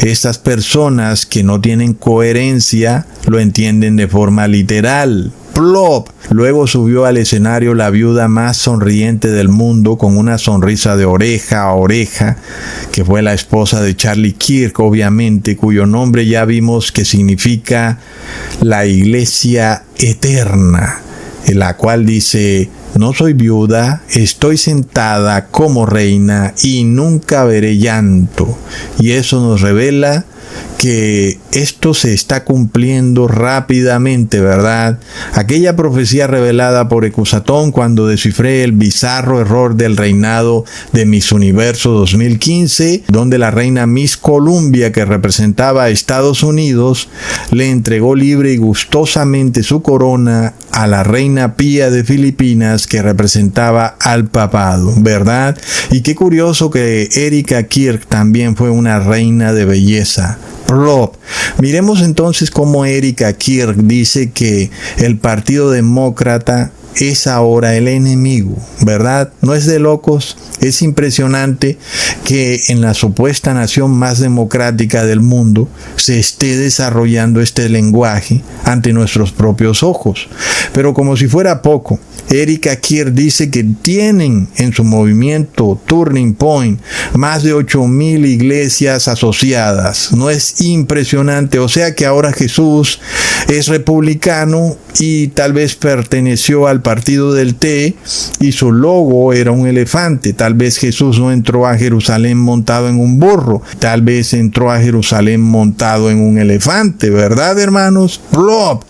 Estas personas que no tienen coherencia lo entienden de forma literal. Plop. Luego subió al escenario la viuda más sonriente del mundo, con una sonrisa de oreja a oreja, que fue la esposa de Charlie Kirk, obviamente, cuyo nombre ya vimos que significa la iglesia eterna, en la cual dice: no soy viuda, estoy sentada como reina y nunca veré llanto. Y eso nos revela que esto se está cumpliendo rápidamente, ¿verdad? Aquella profecía revelada por Ecusatón cuando descifré el bizarro error del reinado de Miss Universo 2015, donde la reina Miss Columbia, que representaba a Estados Unidos, le entregó libre y gustosamente su corona a la reina Pía de Filipinas, que representaba al papado, ¿verdad? Y qué curioso que Erika Kirk también fue una reina de belleza. Plop. Miremos entonces cómo Erika Kirk dice que el Partido Demócrata es ahora el enemigo, ¿verdad? No es de locos. Es impresionante que en la supuesta nación más democrática del mundo se esté desarrollando este lenguaje ante nuestros propios ojos. Pero como si fuera poco, Erika Kirk dice que tienen en su movimiento Turning Point más de 8,000 iglesias asociadas. ¿No es impresionante? O sea que ahora Jesús es republicano y tal vez perteneció al partido del T y su logo era un elefante. Tal vez Jesús no entró a Jerusalén montado en un burro, tal vez entró a Jerusalén montado en un elefante, ¿verdad, hermanos? Plop.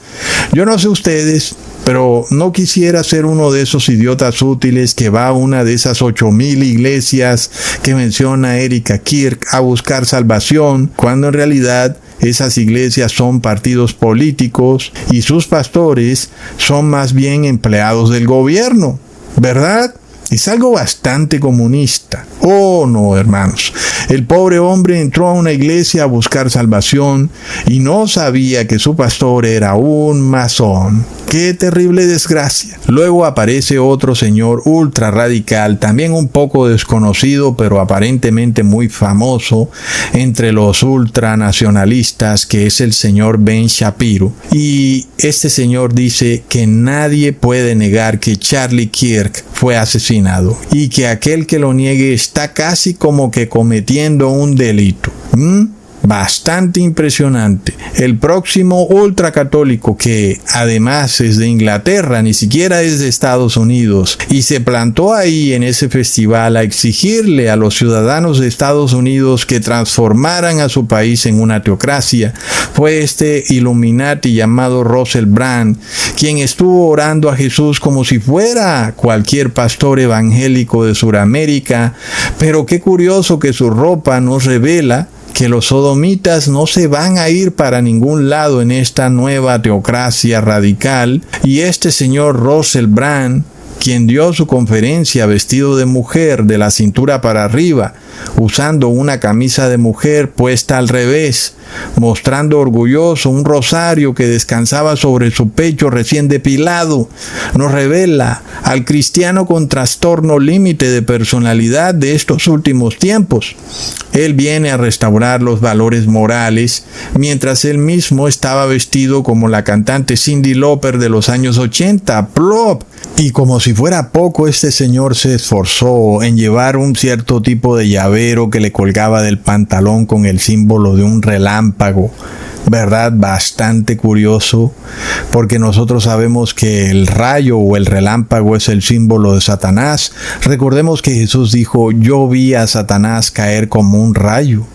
Yo no sé ustedes, pero no quisiera ser uno de esos idiotas útiles que va a una de esas 8,000 iglesias que menciona Erika Kirk a buscar salvación, cuando en realidad esas iglesias son partidos políticos y sus pastores son más bien empleados del gobierno, ¿verdad? Es algo bastante comunista. Oh, no, hermanos. El pobre hombre entró a una iglesia a buscar salvación y no sabía que su pastor era un masón. ¡Qué terrible desgracia! Luego aparece otro señor ultra radical, también un poco desconocido, pero aparentemente muy famoso entre los ultranacionalistas, que es el señor Ben Shapiro. Y este señor dice que nadie puede negar que Charlie Kirk fue asesinado y que aquel que lo niegue está casi como que cometiendo un delito. Bastante impresionante. El próximo ultracatólico, que además es de Inglaterra, ni siquiera es de Estados Unidos, y se plantó ahí en ese festival a exigirle a los ciudadanos de Estados Unidos que transformaran a su país en una teocracia, fue este Illuminati llamado Russell Brand, quien estuvo orando a Jesús como si fuera cualquier pastor evangélico de Sudamérica. Pero qué curioso que su ropa nos revela que los sodomitas no se van a ir para ningún lado en esta nueva teocracia radical, y este señor Russell Brand, quien dio su conferencia vestido de mujer de la cintura para arriba, usando una camisa de mujer puesta al revés, mostrando orgulloso un rosario que descansaba sobre su pecho recién depilado, nos revela al cristiano con trastorno límite de personalidad de estos últimos tiempos. Él viene a restaurar los valores morales, mientras él mismo estaba vestido como la cantante Cyndi Lauper de los años 80. ¡Plop! Y como si fuera poco, este señor se esforzó en llevar un cierto tipo de llavero que le colgaba del pantalón con el símbolo de un relámpago. ¿Verdad? Bastante curioso, porque nosotros sabemos que el rayo o el relámpago es el símbolo de Satanás. Recordemos que Jesús dijo: yo vi a Satanás caer como un rayo.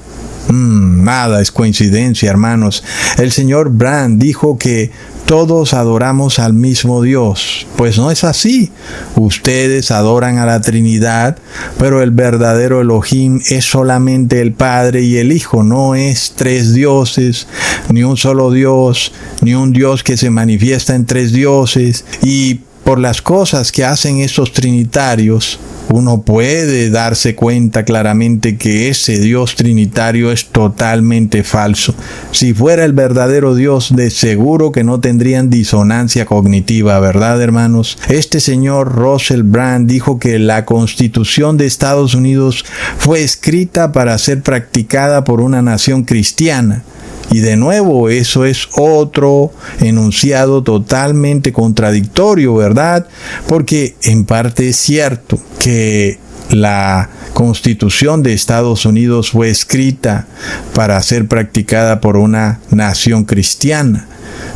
Nada es coincidencia, hermanos. El señor Brand dijo que todos adoramos al mismo Dios. Pues no es así. Ustedes adoran a la Trinidad, pero el verdadero Elohim es solamente el Padre y el Hijo. No es tres dioses, ni un solo Dios, ni un Dios que se manifiesta en tres dioses. Y por las cosas que hacen esos trinitarios, uno puede darse cuenta claramente que ese Dios trinitario es totalmente falso. Si fuera el verdadero Dios, de seguro que no tendrían disonancia cognitiva, ¿verdad, hermanos? Este señor Russell Brand dijo que la Constitución de Estados Unidos fue escrita para ser practicada por una nación cristiana. Y de nuevo, eso es otro enunciado totalmente contradictorio, ¿verdad? Porque en parte es cierto que la Constitución de Estados Unidos fue escrita para ser practicada por una nación cristiana,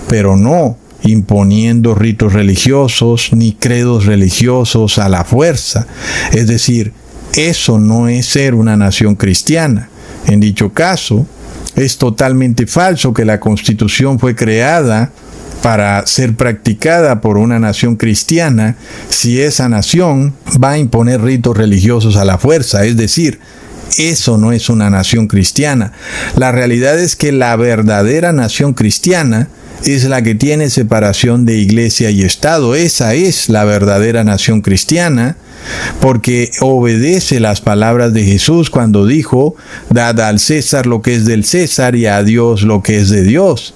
pero no imponiendo ritos religiosos ni credos religiosos a la fuerza. Es decir, eso no es ser una nación cristiana. En dicho caso, Es totalmente falso que la Constitución fue creada para ser practicada por una nación cristiana si esa nación va a imponer ritos religiosos a la fuerza. Es decir, eso no es una nación cristiana. La realidad es que la verdadera nación cristiana es la que tiene separación de iglesia y Estado. Esa es la verdadera nación cristiana, porque obedece las palabras de Jesús cuando dijo: dad al César lo que es del César y a Dios lo que es de Dios.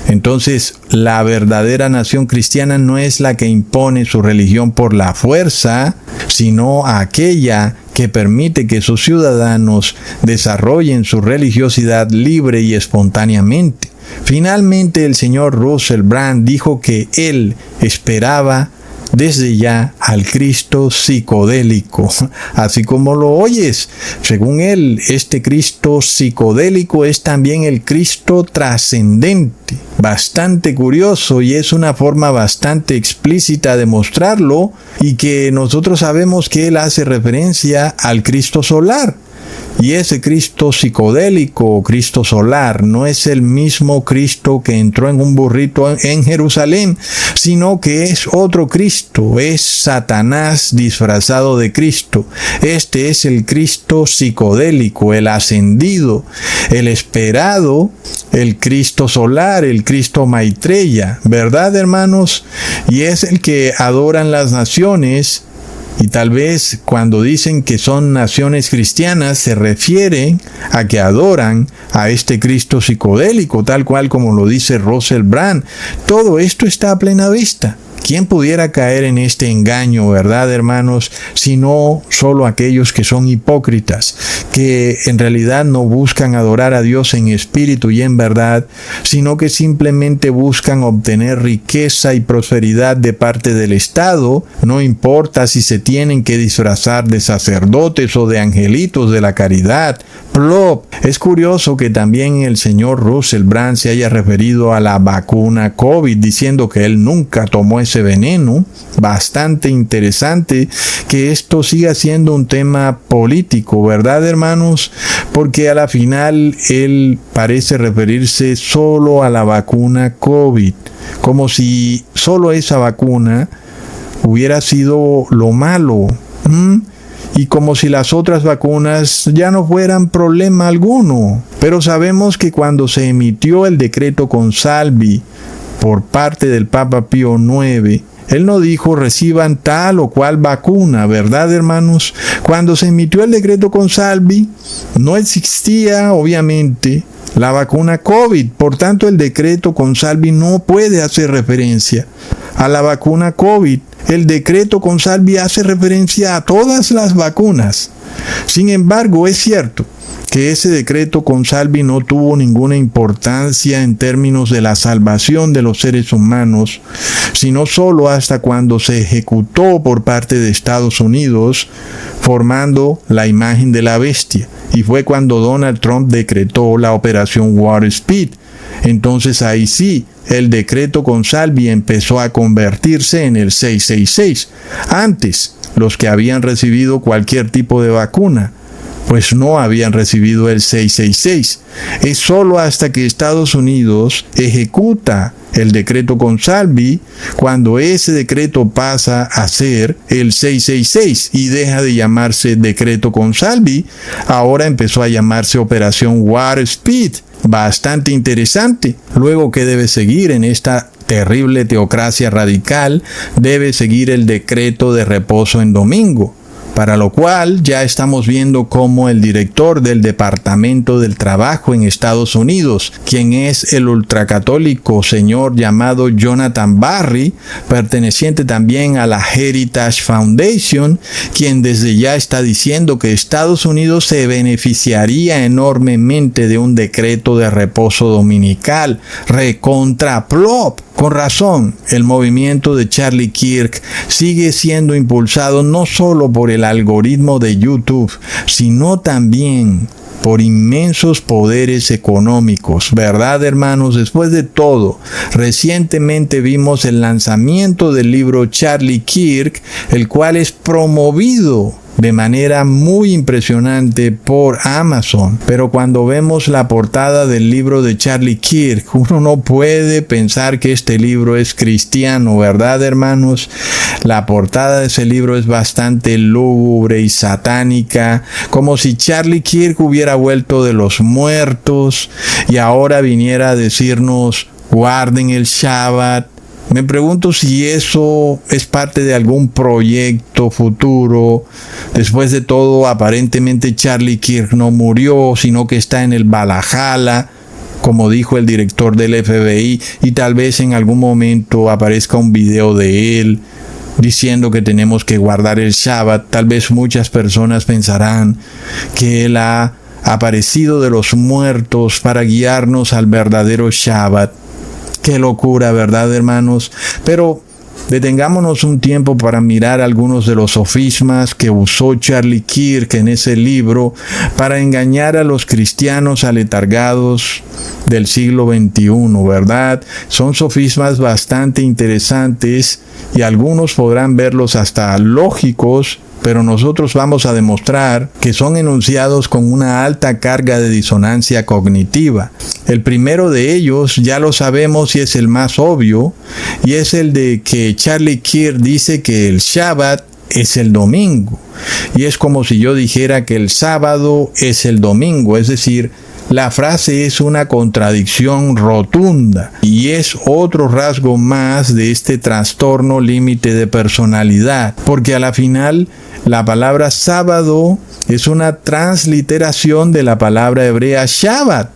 Entonces, la verdadera nación cristiana no es la que impone su religión por la fuerza, sino aquella que permite que sus ciudadanos desarrollen su religiosidad libre y espontáneamente. Finalmente, el señor Russell Brand dijo que él esperaba desde ya al Cristo psicodélico, así como lo oyes. Según él, este Cristo psicodélico es también el Cristo trascendente. Bastante curioso, y es una forma bastante explícita de mostrarlo, y que nosotros sabemos que él hace referencia al Cristo solar. Y ese Cristo psicodélico o Cristo solar no es el mismo Cristo que entró en un burrito en Jerusalén, sino que es otro Cristo, es Satanás disfrazado de Cristo. Este es el Cristo psicodélico, el ascendido, el esperado, el Cristo solar, el Cristo Maitreya, ¿verdad, hermanos? Y es el que adoran las naciones. Y tal vez cuando dicen que son naciones cristianas se refieren a que adoran a este Cristo psicodélico, tal cual como lo dice Russell Brand. Todo esto está a plena vista. ¿Quién pudiera caer en este engaño, verdad, hermanos? Sino solo aquellos que son hipócritas, que en realidad no buscan adorar a Dios en espíritu y en verdad, sino que simplemente buscan obtener riqueza y prosperidad de parte del Estado, no importa si se tienen que disfrazar de sacerdotes o de angelitos de la caridad. Plop. Es curioso que también el señor Russell Brand se haya referido a la vacuna COVID, diciendo que él nunca tomó ese veneno. Bastante interesante que esto siga siendo un tema político, ¿verdad, hermanos? Porque a la final él parece referirse solo a la vacuna COVID, como si solo esa vacuna hubiera sido lo malo. Y como si las otras vacunas ya no fueran problema alguno. Pero sabemos que cuando se emitió el decreto Consalvi por parte del Papa Pío IX, él no dijo reciban tal o cual vacuna, ¿verdad, hermanos? Cuando se emitió el decreto Consalvi, no existía, obviamente, la vacuna COVID. Por tanto, el decreto Consalvi no puede hacer referencia a la vacuna COVID. El decreto Consalvi hace referencia a todas las vacunas. Sin embargo, es cierto que ese decreto Consalvi no tuvo ninguna importancia en términos de la salvación de los seres humanos, sino solo hasta cuando se ejecutó por parte de Estados Unidos, formando la imagen de la bestia. Y fue cuando Donald Trump decretó la operación Warp Speed. Entonces ahí sí, el decreto Consalvi empezó a convertirse en el 666. Antes, los que habían recibido cualquier tipo de vacuna, pues no habían recibido el 666. Es solo hasta que Estados Unidos ejecuta el decreto Consalvi cuando ese decreto pasa a ser el 666 y deja de llamarse decreto Consalvi. Ahora empezó a llamarse Operación Warp Speed. Bastante interesante. Luego, ¿qué debe seguir en esta terrible teocracia radical? Debe seguir el decreto de reposo en domingo, para lo cual ya estamos viendo cómo el director del Departamento del Trabajo en Estados Unidos, quien es el ultracatólico señor llamado Jonathan Barry, perteneciente también a la Heritage Foundation, quien desde ya está diciendo que Estados Unidos se beneficiaría enormemente de un decreto de reposo dominical. Recontra plop. Con razón, el movimiento de Charlie Kirk sigue siendo impulsado no solo por el algoritmo de YouTube, sino también por inmensos poderes económicos, ¿verdad, hermanos? Después de todo, recientemente vimos el lanzamiento del libro Charlie Kirk, el cual es promovido de manera muy impresionante por Amazon. Pero cuando vemos la portada del libro de Charlie Kirk, uno no puede pensar que este libro es cristiano, ¿verdad, hermanos? La portada de ese libro es bastante lúgubre y satánica, como si Charlie Kirk hubiera vuelto de los muertos y ahora viniera a decirnos: guarden el Shabbat. Me pregunto si eso es parte de algún proyecto futuro. Después de todo, aparentemente Charlie Kirk no murió, sino que está en el Valhalla, como dijo el director del FBI, y tal vez en algún momento aparezca un video de él diciendo que tenemos que guardar el Shabbat. Tal vez muchas personas pensarán que él ha aparecido de los muertos para guiarnos al verdadero Shabbat. Qué locura, ¿verdad, hermanos? Pero detengámonos un tiempo para mirar algunos de los sofismas que usó Charlie Kirk en ese libro para engañar a los cristianos aletargados del siglo XXI, ¿verdad? Son sofismas bastante interesantes y algunos podrán verlos hasta lógicos, pero nosotros vamos a demostrar que son enunciados con una alta carga de disonancia cognitiva. El primero de ellos ya lo sabemos y es el más obvio, y es el de que Charlie Kirk dice que el Shabbat es el domingo, y es como si yo dijera que el sábado es el domingo, es decir, la frase es una contradicción rotunda y es otro rasgo más de este trastorno límite de personalidad, porque a la final la palabra sábado es una transliteración de la palabra hebrea Shabbat.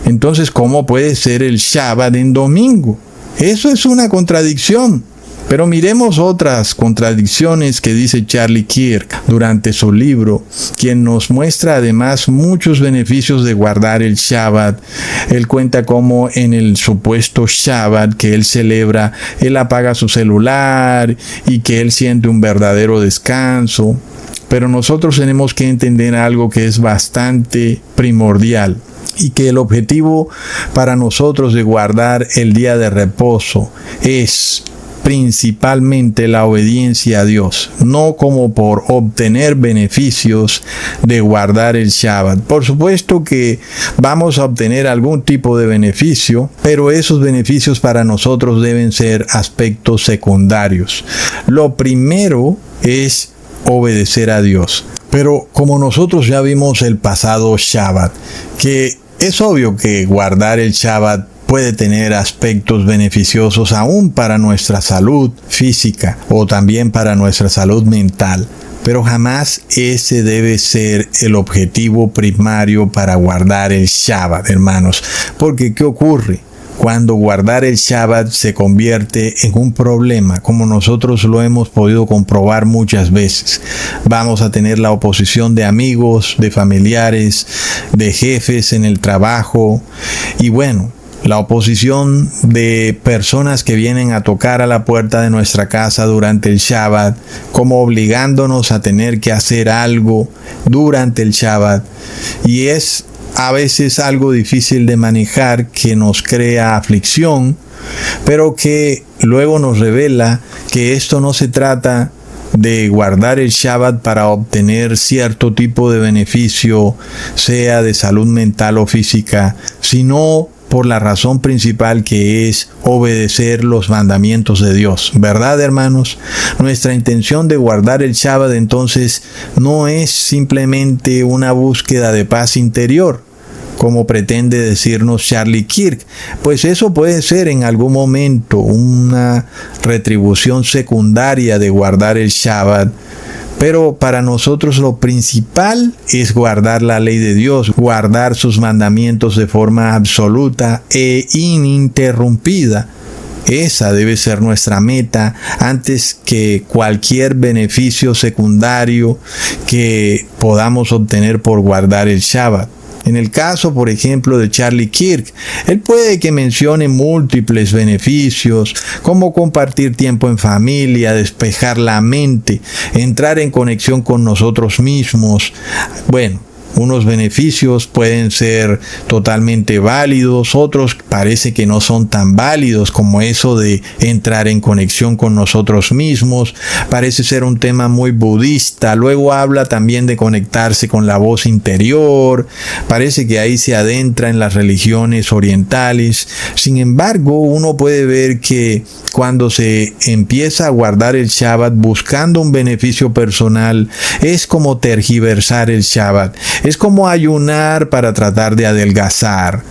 Entonces, ¿cómo puede ser el Shabbat en domingo? Eso es una contradicción. Pero miremos otras contradicciones que dice Charlie Kirk durante su libro, quien nos muestra además muchos beneficios de guardar el Shabbat. Él cuenta cómo en el supuesto Shabbat que él celebra, él apaga su celular y que él siente un verdadero descanso. Pero nosotros tenemos que entender algo que es bastante primordial, y que el objetivo para nosotros de guardar el día de reposo es principalmente la obediencia a Dios, no como por obtener beneficios de guardar el Shabbat. Por supuesto que vamos a obtener algún tipo de beneficio, pero esos beneficios para nosotros deben ser aspectos secundarios. Lo primero es obedecer a Dios. Pero como nosotros ya vimos el pasado Shabbat, que es obvio que guardar el Shabbat puede tener aspectos beneficiosos aún para nuestra salud física o también para nuestra salud mental, pero jamás ese debe ser el objetivo primario para guardar el Shabbat, hermanos. Porque ¿qué ocurre? Cuando guardar el Shabbat se convierte en un problema, como nosotros lo hemos podido comprobar muchas veces, vamos a tener la oposición de amigos, de familiares, de jefes en el trabajo y bueno, la oposición de personas que vienen a tocar a la puerta de nuestra casa durante el Shabbat, como obligándonos a tener que hacer algo durante el Shabbat. Y es a veces algo difícil de manejar, que nos crea aflicción, pero que luego nos revela que esto no se trata de guardar el Shabbat para obtener cierto tipo de beneficio, sea de salud mental o física, sino por la razón principal, que es obedecer los mandamientos de Dios. ¿Verdad, hermanos? Nuestra intención de guardar el Shabbat entonces no es simplemente una búsqueda de paz interior, como pretende decirnos Charlie Kirk, pues eso puede ser en algún momento una retribución secundaria de guardar el Shabbat. Pero para nosotros lo principal es guardar la ley de Dios, guardar sus mandamientos de forma absoluta e ininterrumpida. Esa debe ser nuestra meta antes que cualquier beneficio secundario que podamos obtener por guardar el Shabbat. En el caso, por ejemplo, de Charlie Kirk, él puede que mencione múltiples beneficios, como compartir tiempo en familia, despejar la mente, entrar en conexión con nosotros mismos. Bueno, Unos beneficios pueden ser totalmente válidos, otros parece que no son tan válidos, como eso de entrar en conexión con nosotros mismos. Parece ser un tema muy budista. Luego habla también de conectarse con la voz interior. Parece que ahí se adentra en las religiones orientales. Sin embargo, uno puede ver que cuando se empieza a guardar el Shabbat buscando un beneficio personal, es como tergiversar el Shabbat. Es como ayunar para tratar de adelgazar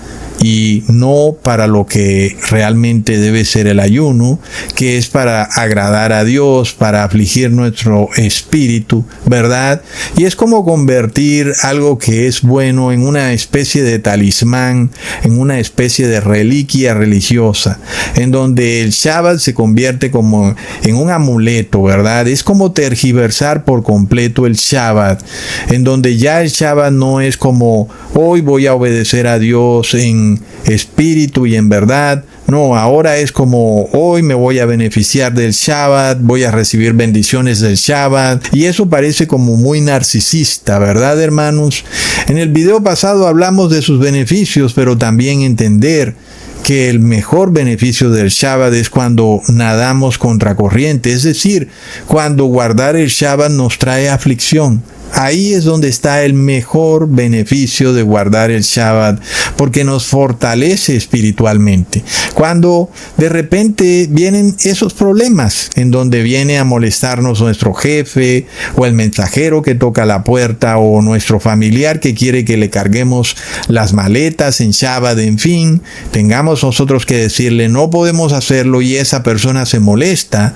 y no para lo que realmente debe ser el ayuno, que es para agradar a Dios, para afligir nuestro espíritu, ¿verdad? Y es como convertir algo que es bueno en una especie de talismán, en una especie de reliquia religiosa, en donde el Shabbat se convierte como en un amuleto, ¿verdad? Es como tergiversar por completo el Shabbat, en donde ya el Shabbat no es como hoy voy a obedecer a Dios en espíritu y en verdad. No, ahora es como hoy me voy a beneficiar del Shabbat, voy a recibir bendiciones del Shabbat, y eso parece como muy narcisista, ¿verdad, hermanos? En el video pasado hablamos de sus beneficios, pero también entender que el mejor beneficio del Shabbat es cuando nadamos contracorriente, es decir, cuando guardar el Shabbat nos trae aflicción. Ahí es donde está el mejor beneficio de guardar el Shabbat, porque nos fortalece espiritualmente. Cuando de repente vienen esos problemas, en donde viene a molestarnos nuestro jefe, o el mensajero que toca la puerta, o nuestro familiar que quiere que le carguemos las maletas en Shabbat, en fin, tengamos nosotros que decirle no podemos hacerlo y esa persona se molesta,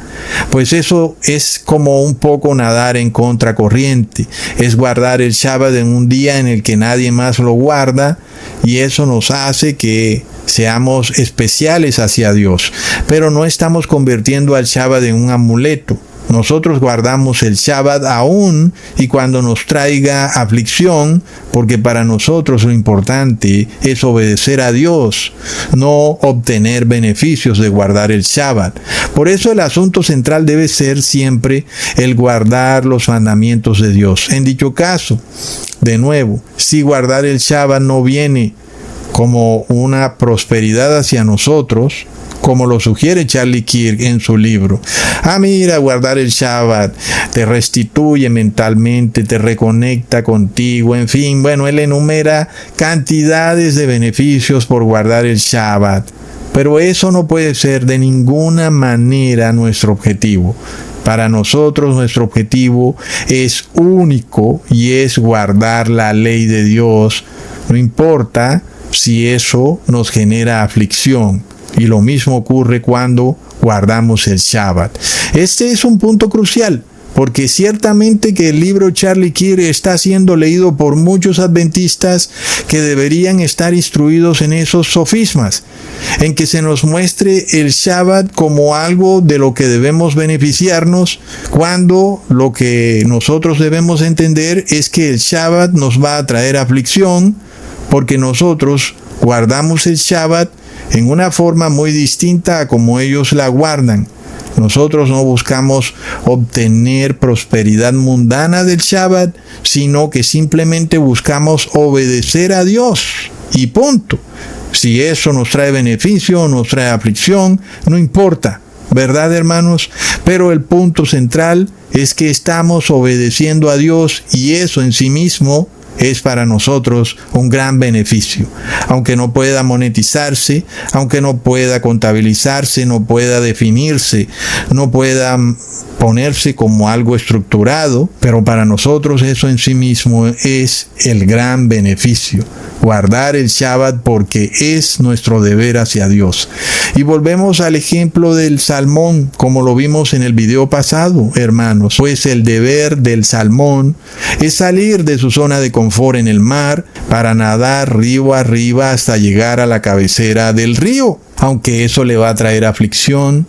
pues eso es como un poco nadar en contracorriente. Es guardar el Shabbat en un día en el que nadie más lo guarda, y eso nos hace que seamos especiales hacia Dios, pero no estamos convirtiendo al Shabbat en un amuleto. Nosotros guardamos el Shabbat aún y cuando nos traiga aflicción, porque para nosotros lo importante es obedecer a Dios, no obtener beneficios de guardar el Shabbat. Por eso el asunto central debe ser siempre el guardar los mandamientos de Dios. En dicho caso, de nuevo, si guardar el Shabbat no viene como una prosperidad hacia nosotros, como lo sugiere Charlie Kirk en su libro. Mira, guardar el Shabbat te restituye mentalmente, te reconecta contigo, en fin, bueno, él enumera cantidades de beneficios por guardar el Shabbat. Pero eso no puede ser de ninguna manera nuestro objetivo. Para nosotros nuestro objetivo es único y es guardar la ley de Dios. No importa si eso nos genera aflicción. Y lo mismo ocurre cuando guardamos el Shabbat. Este es un punto crucial, porque ciertamente que el libro Charlie Kirk está siendo leído por muchos adventistas que deberían estar instruidos en esos sofismas, en que se nos muestre el Shabbat como algo de lo que debemos beneficiarnos, cuando lo que nosotros debemos entender es que el Shabbat nos va a traer aflicción, porque nosotros guardamos el Shabbat en una forma muy distinta a como ellos la guardan. Nosotros no buscamos obtener prosperidad mundana del Shabbat, sino que simplemente buscamos obedecer a Dios. Y punto. Si eso nos trae beneficio o nos trae aflicción, no importa, ¿verdad, hermanos? Pero el punto central es que estamos obedeciendo a Dios, y eso en sí mismo es para nosotros un gran beneficio. Aunque no pueda monetizarse, aunque no pueda contabilizarse, no pueda definirse, no pueda ponerse como algo estructurado, pero para nosotros eso en sí mismo es el gran beneficio. Guardar el Shabbat porque es nuestro deber hacia Dios. Y volvemos al ejemplo del salmón, como lo vimos en el video pasado, hermanos. Pues el deber del salmón es salir de su zona de confort en el mar para nadar río arriba hasta llegar a la cabecera del río. Aunque eso le va a traer aflicción,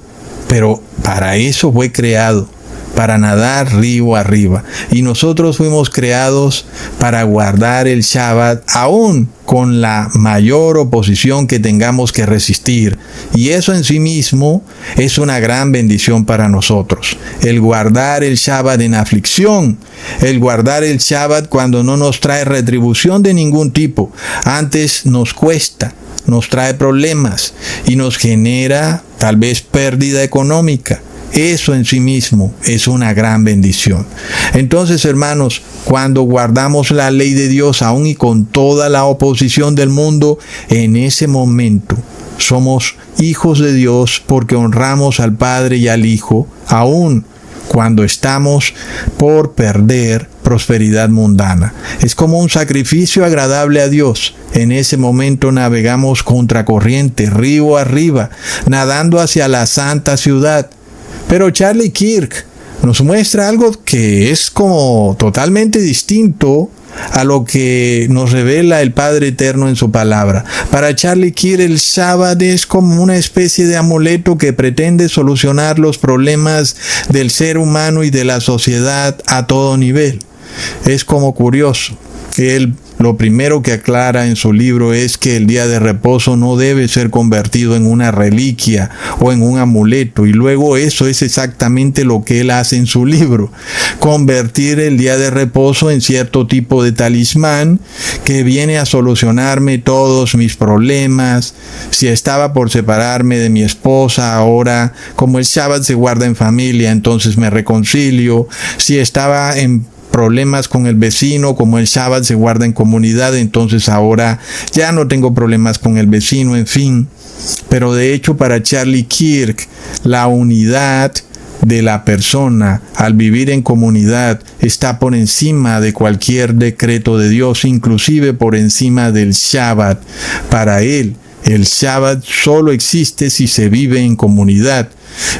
pero para eso fue creado, para nadar río arriba. Y nosotros fuimos creados para guardar el Shabbat aún con la mayor oposición que tengamos que resistir. Y eso en sí mismo es una gran bendición para nosotros. El guardar el Shabbat en aflicción, el guardar el Shabbat cuando no nos trae retribución de ningún tipo. Antes nos cuesta, nos trae problemas y nos genera tal vez pérdida económica. Eso en sí mismo es una gran bendición. Entonces, hermanos, cuando guardamos la ley de Dios, aún y con toda la oposición del mundo, en ese momento somos hijos de Dios porque honramos al Padre y al Hijo, aún cuando estamos por perder prosperidad mundana. Es como un sacrificio agradable a Dios. En ese momento navegamos contracorriente, río arriba, nadando hacia la santa ciudad. Pero Charlie Kirk nos muestra algo que es como totalmente distinto a lo que nos revela el Padre Eterno en su palabra. Para Charlie Kirk, el Shabbat es como una especie de amuleto que pretende solucionar los problemas del ser humano y de la sociedad a todo nivel. Es como curioso. Él lo primero que aclara en su libro es que el día de reposo no debe ser convertido en una reliquia o en un amuleto, y luego eso es exactamente lo que él hace en su libro: convertir el día de reposo en cierto tipo de talismán que viene a solucionarme todos mis problemas. Si estaba por separarme de mi esposa, ahora como el Shabbat se guarda en familia, entonces me reconcilio. Si estaba en problemas con el vecino, como el Shabbat se guarda en comunidad, entonces ahora ya no tengo problemas con el vecino, en fin. Pero de hecho, para Charlie Kirk, la unidad de la persona al vivir en comunidad está por encima de cualquier decreto de Dios, inclusive por encima del Shabbat. Para él, el Shabbat solo existe si se vive en comunidad.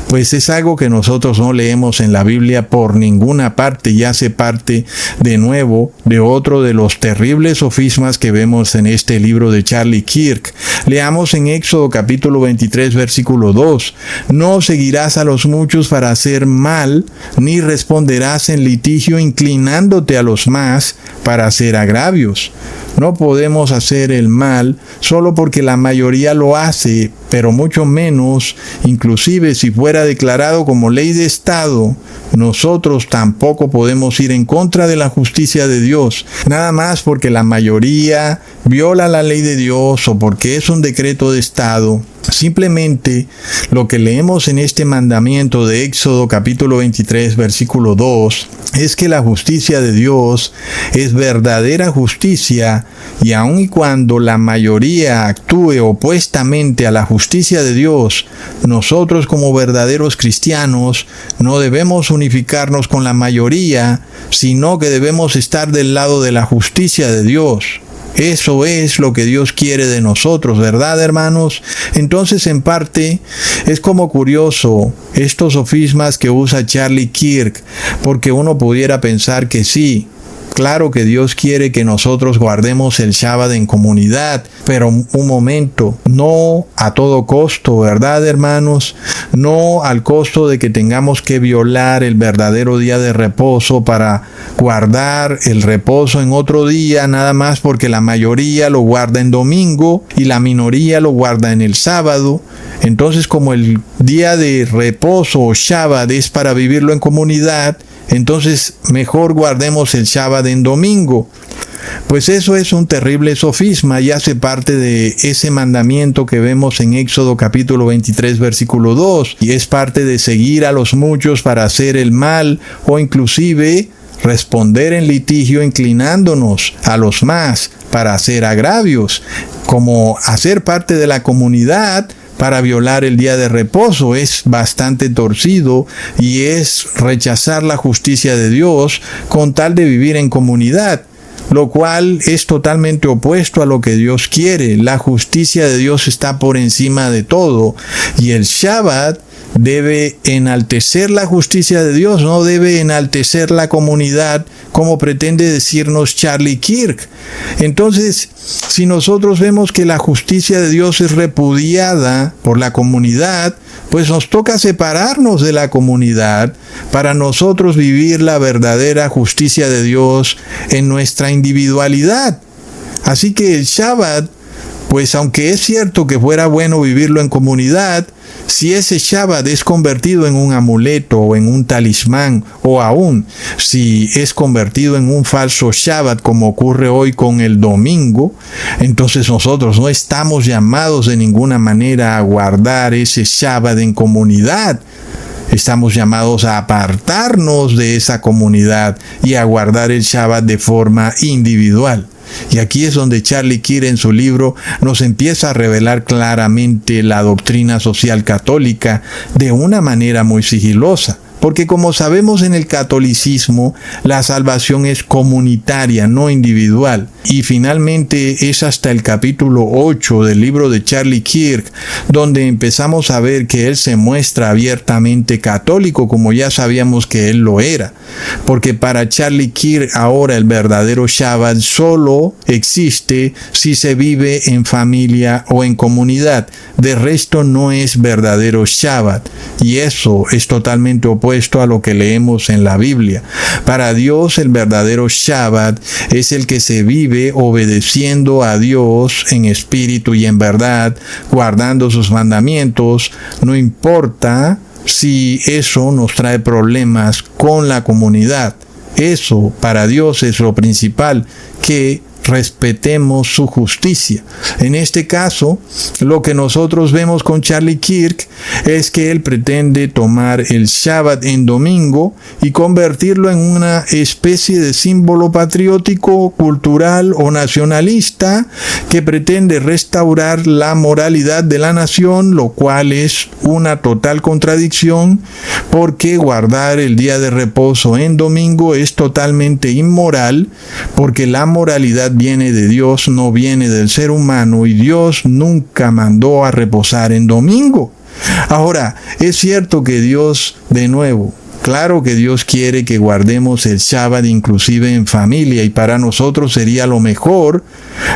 Pues es algo que nosotros no leemos en la Biblia por ninguna parte, y hace parte de nuevo de otro de los terribles sofismas que vemos en este libro de Charlie Kirk. Leamos en Éxodo capítulo 23 versículo 2: no seguirás a los muchos para hacer mal, ni responderás en litigio inclinándote a los más para hacer agravios. No podemos hacer el mal solo porque la mayoría lo hace, pero mucho menos, inclusive si fuera declarado como ley de Estado, nosotros tampoco podemos ir en contra de la justicia de Dios, nada más porque la mayoría viola la ley de Dios o porque es un decreto de Estado. Simplemente lo que leemos en este mandamiento de Éxodo capítulo 23 versículo 2 es que la justicia de Dios es verdadera justicia, y aun y cuando la mayoría actúe opuestamente a la justicia de Dios, nosotros como verdaderos cristianos no debemos unificarnos con la mayoría, sino que debemos estar del lado de la justicia de Dios. Eso es lo que Dios quiere de nosotros, ¿verdad, hermanos? Entonces, en parte, es como curioso estos sofismas que usa Charlie Kirk, porque uno pudiera pensar que sí, claro que Dios quiere que nosotros guardemos el Shabbat en comunidad, pero un momento, no a todo costo, ¿verdad, hermanos? No al costo de que tengamos que violar el verdadero día de reposo para guardar el reposo en otro día, nada más porque la mayoría lo guarda en domingo y la minoría lo guarda en el sábado. Entonces, como el día de reposo o Shabbat es para vivirlo en comunidad, entonces mejor guardemos el Shabbat en domingo. Pues eso es un terrible sofisma y hace parte de ese mandamiento que vemos en Éxodo capítulo 23 versículo 2, y es parte de seguir a los muchos para hacer el mal, o inclusive responder en litigio inclinándonos a los más para hacer agravios, como hacer parte de la comunidad para violar el día de reposo. Es bastante torcido y es rechazar la justicia de Dios con tal de vivir en comunidad, lo cual es totalmente opuesto a lo que Dios quiere. La justicia de Dios está por encima de todo, y el Shabbat debe enaltecer la justicia de Dios, no debe enaltecer la comunidad, como pretende decirnos Charlie Kirk. Entonces, si nosotros vemos que la justicia de Dios es repudiada por la comunidad, pues nos toca separarnos de la comunidad para nosotros vivir la verdadera justicia de Dios en nuestra individualidad. Así que el Shabbat, pues aunque es cierto que fuera bueno vivirlo en comunidad, si ese Shabbat es convertido en un amuleto o en un talismán, o aún si es convertido en un falso Shabbat como ocurre hoy con el domingo, entonces nosotros no estamos llamados de ninguna manera a guardar ese Shabbat en comunidad. Estamos llamados a apartarnos de esa comunidad y a guardar el Shabbat de forma individual. Y aquí es donde Charlie Kirk en su libro nos empieza a revelar claramente la doctrina social católica de una manera muy sigilosa. Porque como sabemos en el catolicismo, la salvación es comunitaria, no individual. Y finalmente es hasta el capítulo 8 del libro de Charlie Kirk, donde empezamos a ver que él se muestra abiertamente católico, como ya sabíamos que él lo era. Porque para Charlie Kirk ahora el verdadero Shabbat solo existe si se vive en familia o en comunidad. De resto no es verdadero Shabbat. Y eso es totalmente opuesto a lo que leemos en la Biblia. Para Dios el verdadero Shabbat es el que se vive obedeciendo a Dios en espíritu y en verdad, guardando sus mandamientos, no importa si eso nos trae problemas con la comunidad. Eso para Dios es lo principal, que respetemos su justicia. En este caso, lo que nosotros vemos con Charlie Kirk es que él pretende tomar el Shabbat en domingo y convertirlo en una especie de símbolo patriótico, cultural o nacionalista que pretende restaurar la moralidad de la nación, lo cual es una total contradicción, porque guardar el día de reposo en domingo es totalmente inmoral, porque la moralidad viene de Dios, no viene del ser humano, y Dios nunca mandó a reposar en domingo. Ahora, es cierto que Dios, de nuevo, claro que Dios quiere que guardemos el Shabbat inclusive en familia, y para nosotros sería lo mejor,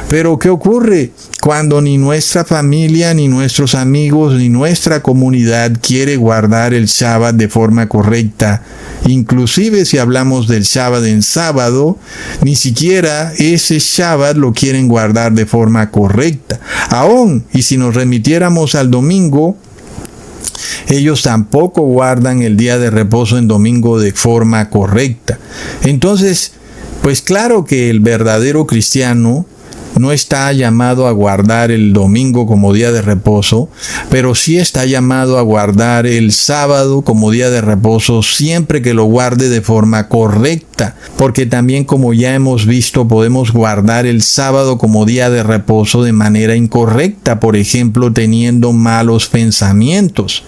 pero ¿qué ocurre cuando ni nuestra familia, ni nuestros amigos, ni nuestra comunidad quiere guardar el Shabbat de forma correcta? Inclusive si hablamos del Shabbat en sábado, ni siquiera ese Shabbat lo quieren guardar de forma correcta. Aún, y si nos remitiéramos al domingo, ellos tampoco guardan el día de reposo en domingo de forma correcta. Entonces, pues claro que el verdadero cristiano no está llamado a guardar el domingo como día de reposo, pero sí está llamado a guardar el sábado como día de reposo siempre que lo guarde de forma correcta, porque también, como ya hemos visto, podemos guardar el sábado como día de reposo de manera incorrecta, por ejemplo, teniendo malos pensamientos.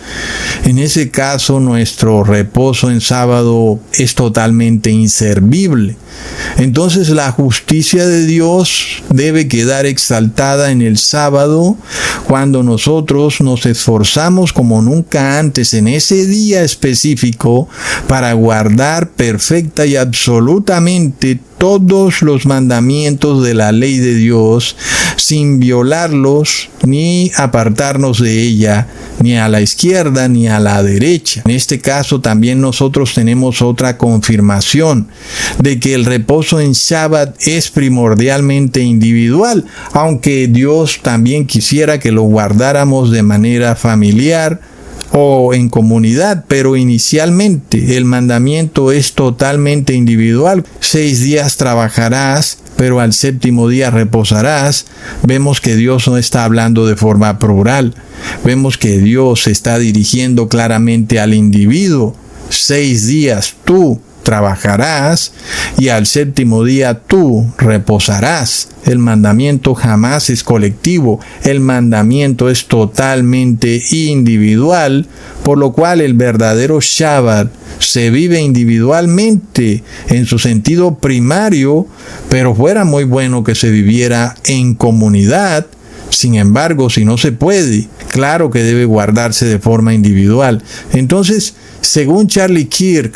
En ese caso, nuestro reposo en sábado es totalmente inservible. Entonces la justicia de Dios debe quedar exaltada en el sábado, cuando nosotros nos esforzamos como nunca antes en ese día específico para guardar perfecta y absolutamente todos los mandamientos de la ley de Dios, sin violarlos ni apartarnos de ella, ni a la izquierda ni a la derecha. En este caso también nosotros tenemos otra confirmación de que el reposo en Shabbat es primordialmente individual, aunque Dios también quisiera que lo guardáramos de manera familiar o en comunidad, pero inicialmente el mandamiento es totalmente individual. 6 días trabajarás, pero al 7º día reposarás. Vemos que Dios no está hablando de forma plural. Vemos que Dios se está dirigiendo claramente al individuo. 6 días tú trabajarás y al 7º día tú reposarás. El mandamiento jamás es colectivo, el mandamiento es totalmente individual, por lo cual el verdadero Shabbat se vive individualmente en su sentido primario, pero fuera muy bueno que se viviera en comunidad, Sin embargo, si no se puede, claro que debe guardarse de forma individual. Entonces, según Charlie Kirk,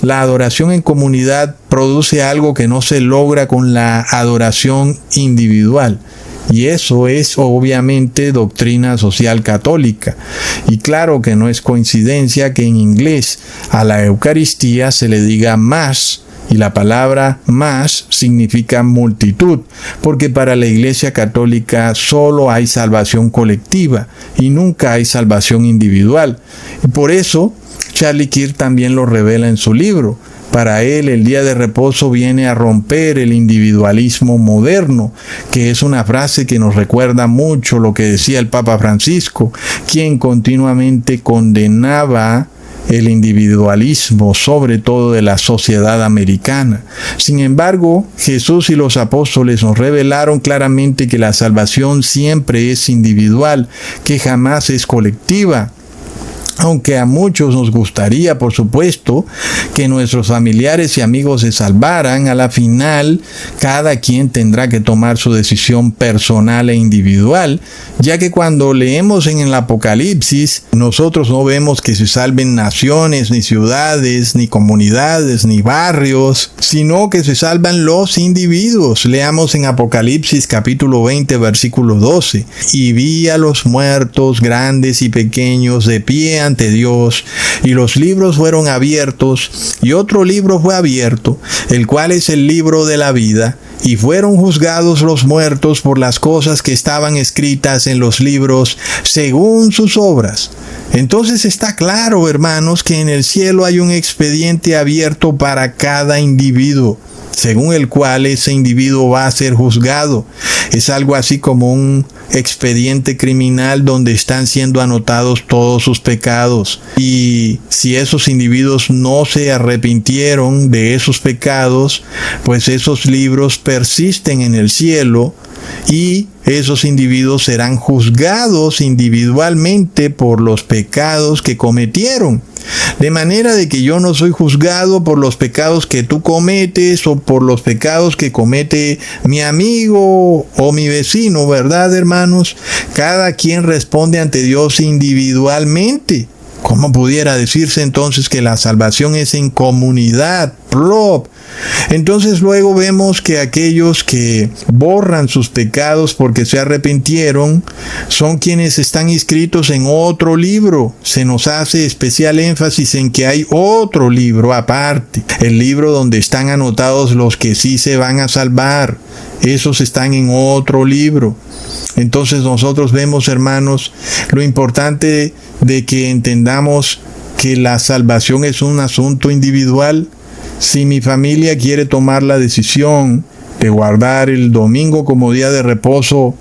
la adoración en comunidad produce algo que no se logra con la adoración individual. Y eso es obviamente doctrina social católica. Y claro que no es coincidencia que en inglés a la Eucaristía se le diga más. Y la palabra más significa multitud, porque para la Iglesia Católica solo hay salvación colectiva y nunca hay salvación individual. Y por eso Charlie Kirk también lo revela en su libro. Para él, el día de reposo viene a romper el individualismo moderno, que es una frase que nos recuerda mucho lo que decía el Papa Francisco, quien continuamente condenaba el individualismo, sobre todo de la sociedad americana. Sin embargo, Jesús y los apóstoles nos revelaron claramente que la salvación siempre es individual, que jamás es colectiva. Aunque a muchos nos gustaría, por supuesto, que nuestros familiares y amigos se salvaran, a la final cada quien tendrá que tomar su decisión personal e individual, ya que cuando leemos en el Apocalipsis, nosotros no vemos que se salven naciones, ni ciudades, ni comunidades, ni barrios, sino que se salvan los individuos. Leamos en Apocalipsis capítulo 20, versículo 12. Y vi a los muertos, grandes y pequeños, de pie ante Dios, y los libros fueron abiertos, y otro libro fue abierto, el cual es el libro de la vida, y fueron juzgados los muertos por las cosas que estaban escritas en los libros según sus obras. Entonces está claro, hermanos, que en el cielo hay un expediente abierto para cada individuo, según el cual ese individuo va a ser juzgado. Es algo así como un expediente criminal donde están siendo anotados todos sus pecados. Y si esos individuos no se arrepintieron de esos pecados, pues esos libros persisten en el cielo y esos individuos serán juzgados individualmente por los pecados que cometieron. De manera de que yo no soy juzgado por los pecados que tú cometes o por los pecados que comete mi amigo o mi vecino, ¿verdad, hermanos? Cada quien responde ante Dios individualmente. ¿Cómo pudiera decirse entonces que la salvación es en comunidad? Plop. Entonces luego vemos que aquellos que borran sus pecados porque se arrepintieron son quienes están inscritos en otro libro. Se nos hace especial énfasis en que hay otro libro aparte, el libro donde están anotados los que sí se van a salvar. Esos están en otro libro. Entonces nosotros vemos, hermanos, lo importante de que entendamos que la salvación es un asunto individual. Si mi familia quiere tomar la decisión de guardar el domingo como día de reposo,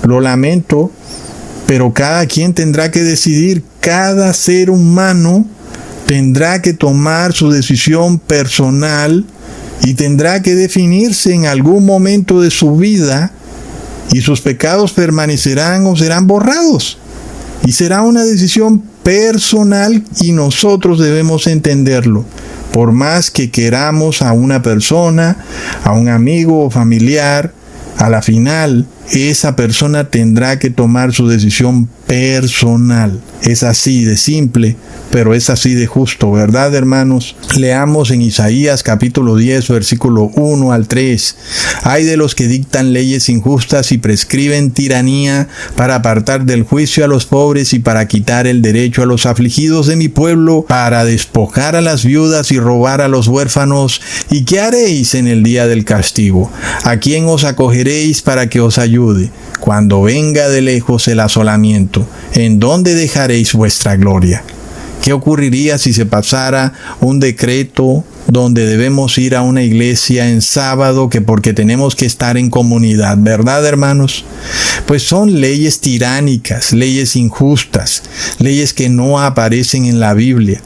lo lamento, pero cada quien tendrá que decidir, cada ser humano tendrá que tomar su decisión personal y tendrá que definirse en algún momento de su vida, y sus pecados permanecerán o serán borrados. Y será una decisión personal y nosotros debemos entenderlo. Por más que queramos a una persona, a un amigo o familiar, a la final esa persona tendrá que tomar su decisión personal. Es así de simple, pero es así de justo, ¿verdad, hermanos? Leamos en Isaías capítulo 10, versículo 1 al 3. Hay de los que dictan leyes injustas y prescriben tiranía para apartar del juicio a los pobres y para quitar el derecho a los afligidos de mi pueblo, para despojar a las viudas y robar a los huérfanos. ¿Y qué haréis en el día del castigo? ¿A quién os acogeréis para que os ayude? Cuando venga de lejos el asolamiento, ¿en dónde dejaréis vuestra gloria? ¿Qué ocurriría si se pasara un decreto donde debemos ir a una iglesia en sábado que porque tenemos que estar en comunidad, ¿verdad, hermanos? Pues son leyes tiránicas, leyes injustas, leyes que no aparecen en la Biblia.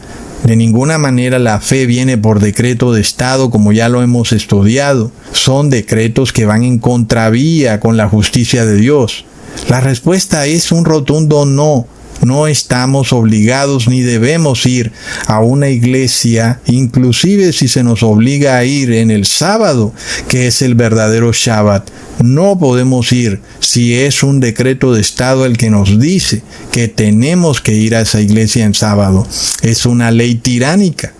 De ninguna manera la fe viene por decreto de Estado, como ya lo hemos estudiado. Son decretos que van en contravía con la justicia de Dios. La respuesta es un rotundo no. No estamos obligados ni debemos ir a una iglesia, inclusive si se nos obliga a ir en el sábado, que es el verdadero Shabbat. No podemos ir si es un decreto de Estado el que nos dice que tenemos que ir a esa iglesia en sábado. Es una ley tiránica.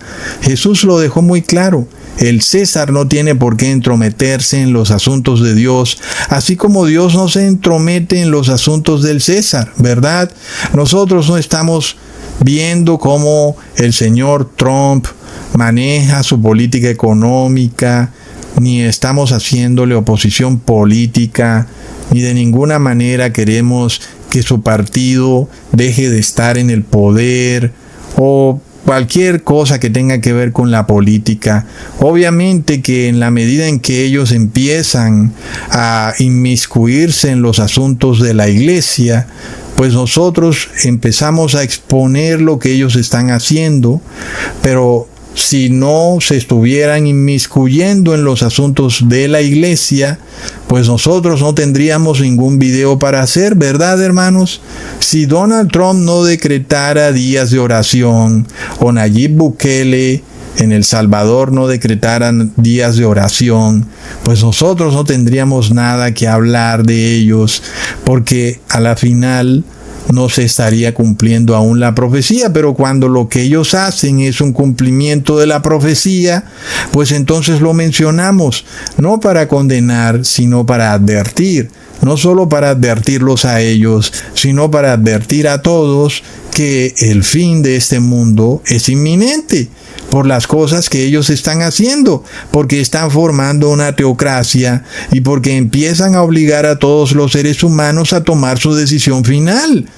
Jesús lo dejó muy claro. El César no tiene por qué entrometerse en los asuntos de Dios, así como Dios no se entromete en los asuntos del César, ¿verdad? Nosotros no estamos viendo cómo el señor Trump maneja su política económica, ni estamos haciéndole oposición política, ni de ninguna manera queremos que su partido deje de estar en el poder o cualquier cosa que tenga que ver con la política. Obviamente que en la medida en que ellos empiezan a inmiscuirse en los asuntos de la iglesia, pues nosotros empezamos a exponer lo que ellos están haciendo, pero si no se estuvieran inmiscuyendo en los asuntos de la iglesia, pues nosotros no tendríamos ningún video para hacer, ¿verdad, hermanos? Si Donald Trump no decretara días de oración, o Nayib Bukele en El Salvador no decretaran días de oración, pues nosotros no tendríamos nada que hablar de ellos, porque a la final no se estaría cumpliendo aún la profecía. Pero cuando lo que ellos hacen es un cumplimiento de la profecía, pues entonces lo mencionamos, no para condenar, sino para advertir, no solo para advertirlos a ellos, sino para advertir a todos que el fin de este mundo es inminente por las cosas que ellos están haciendo, porque están formando una teocracia y porque empiezan a obligar a todos los seres humanos a tomar su decisión final.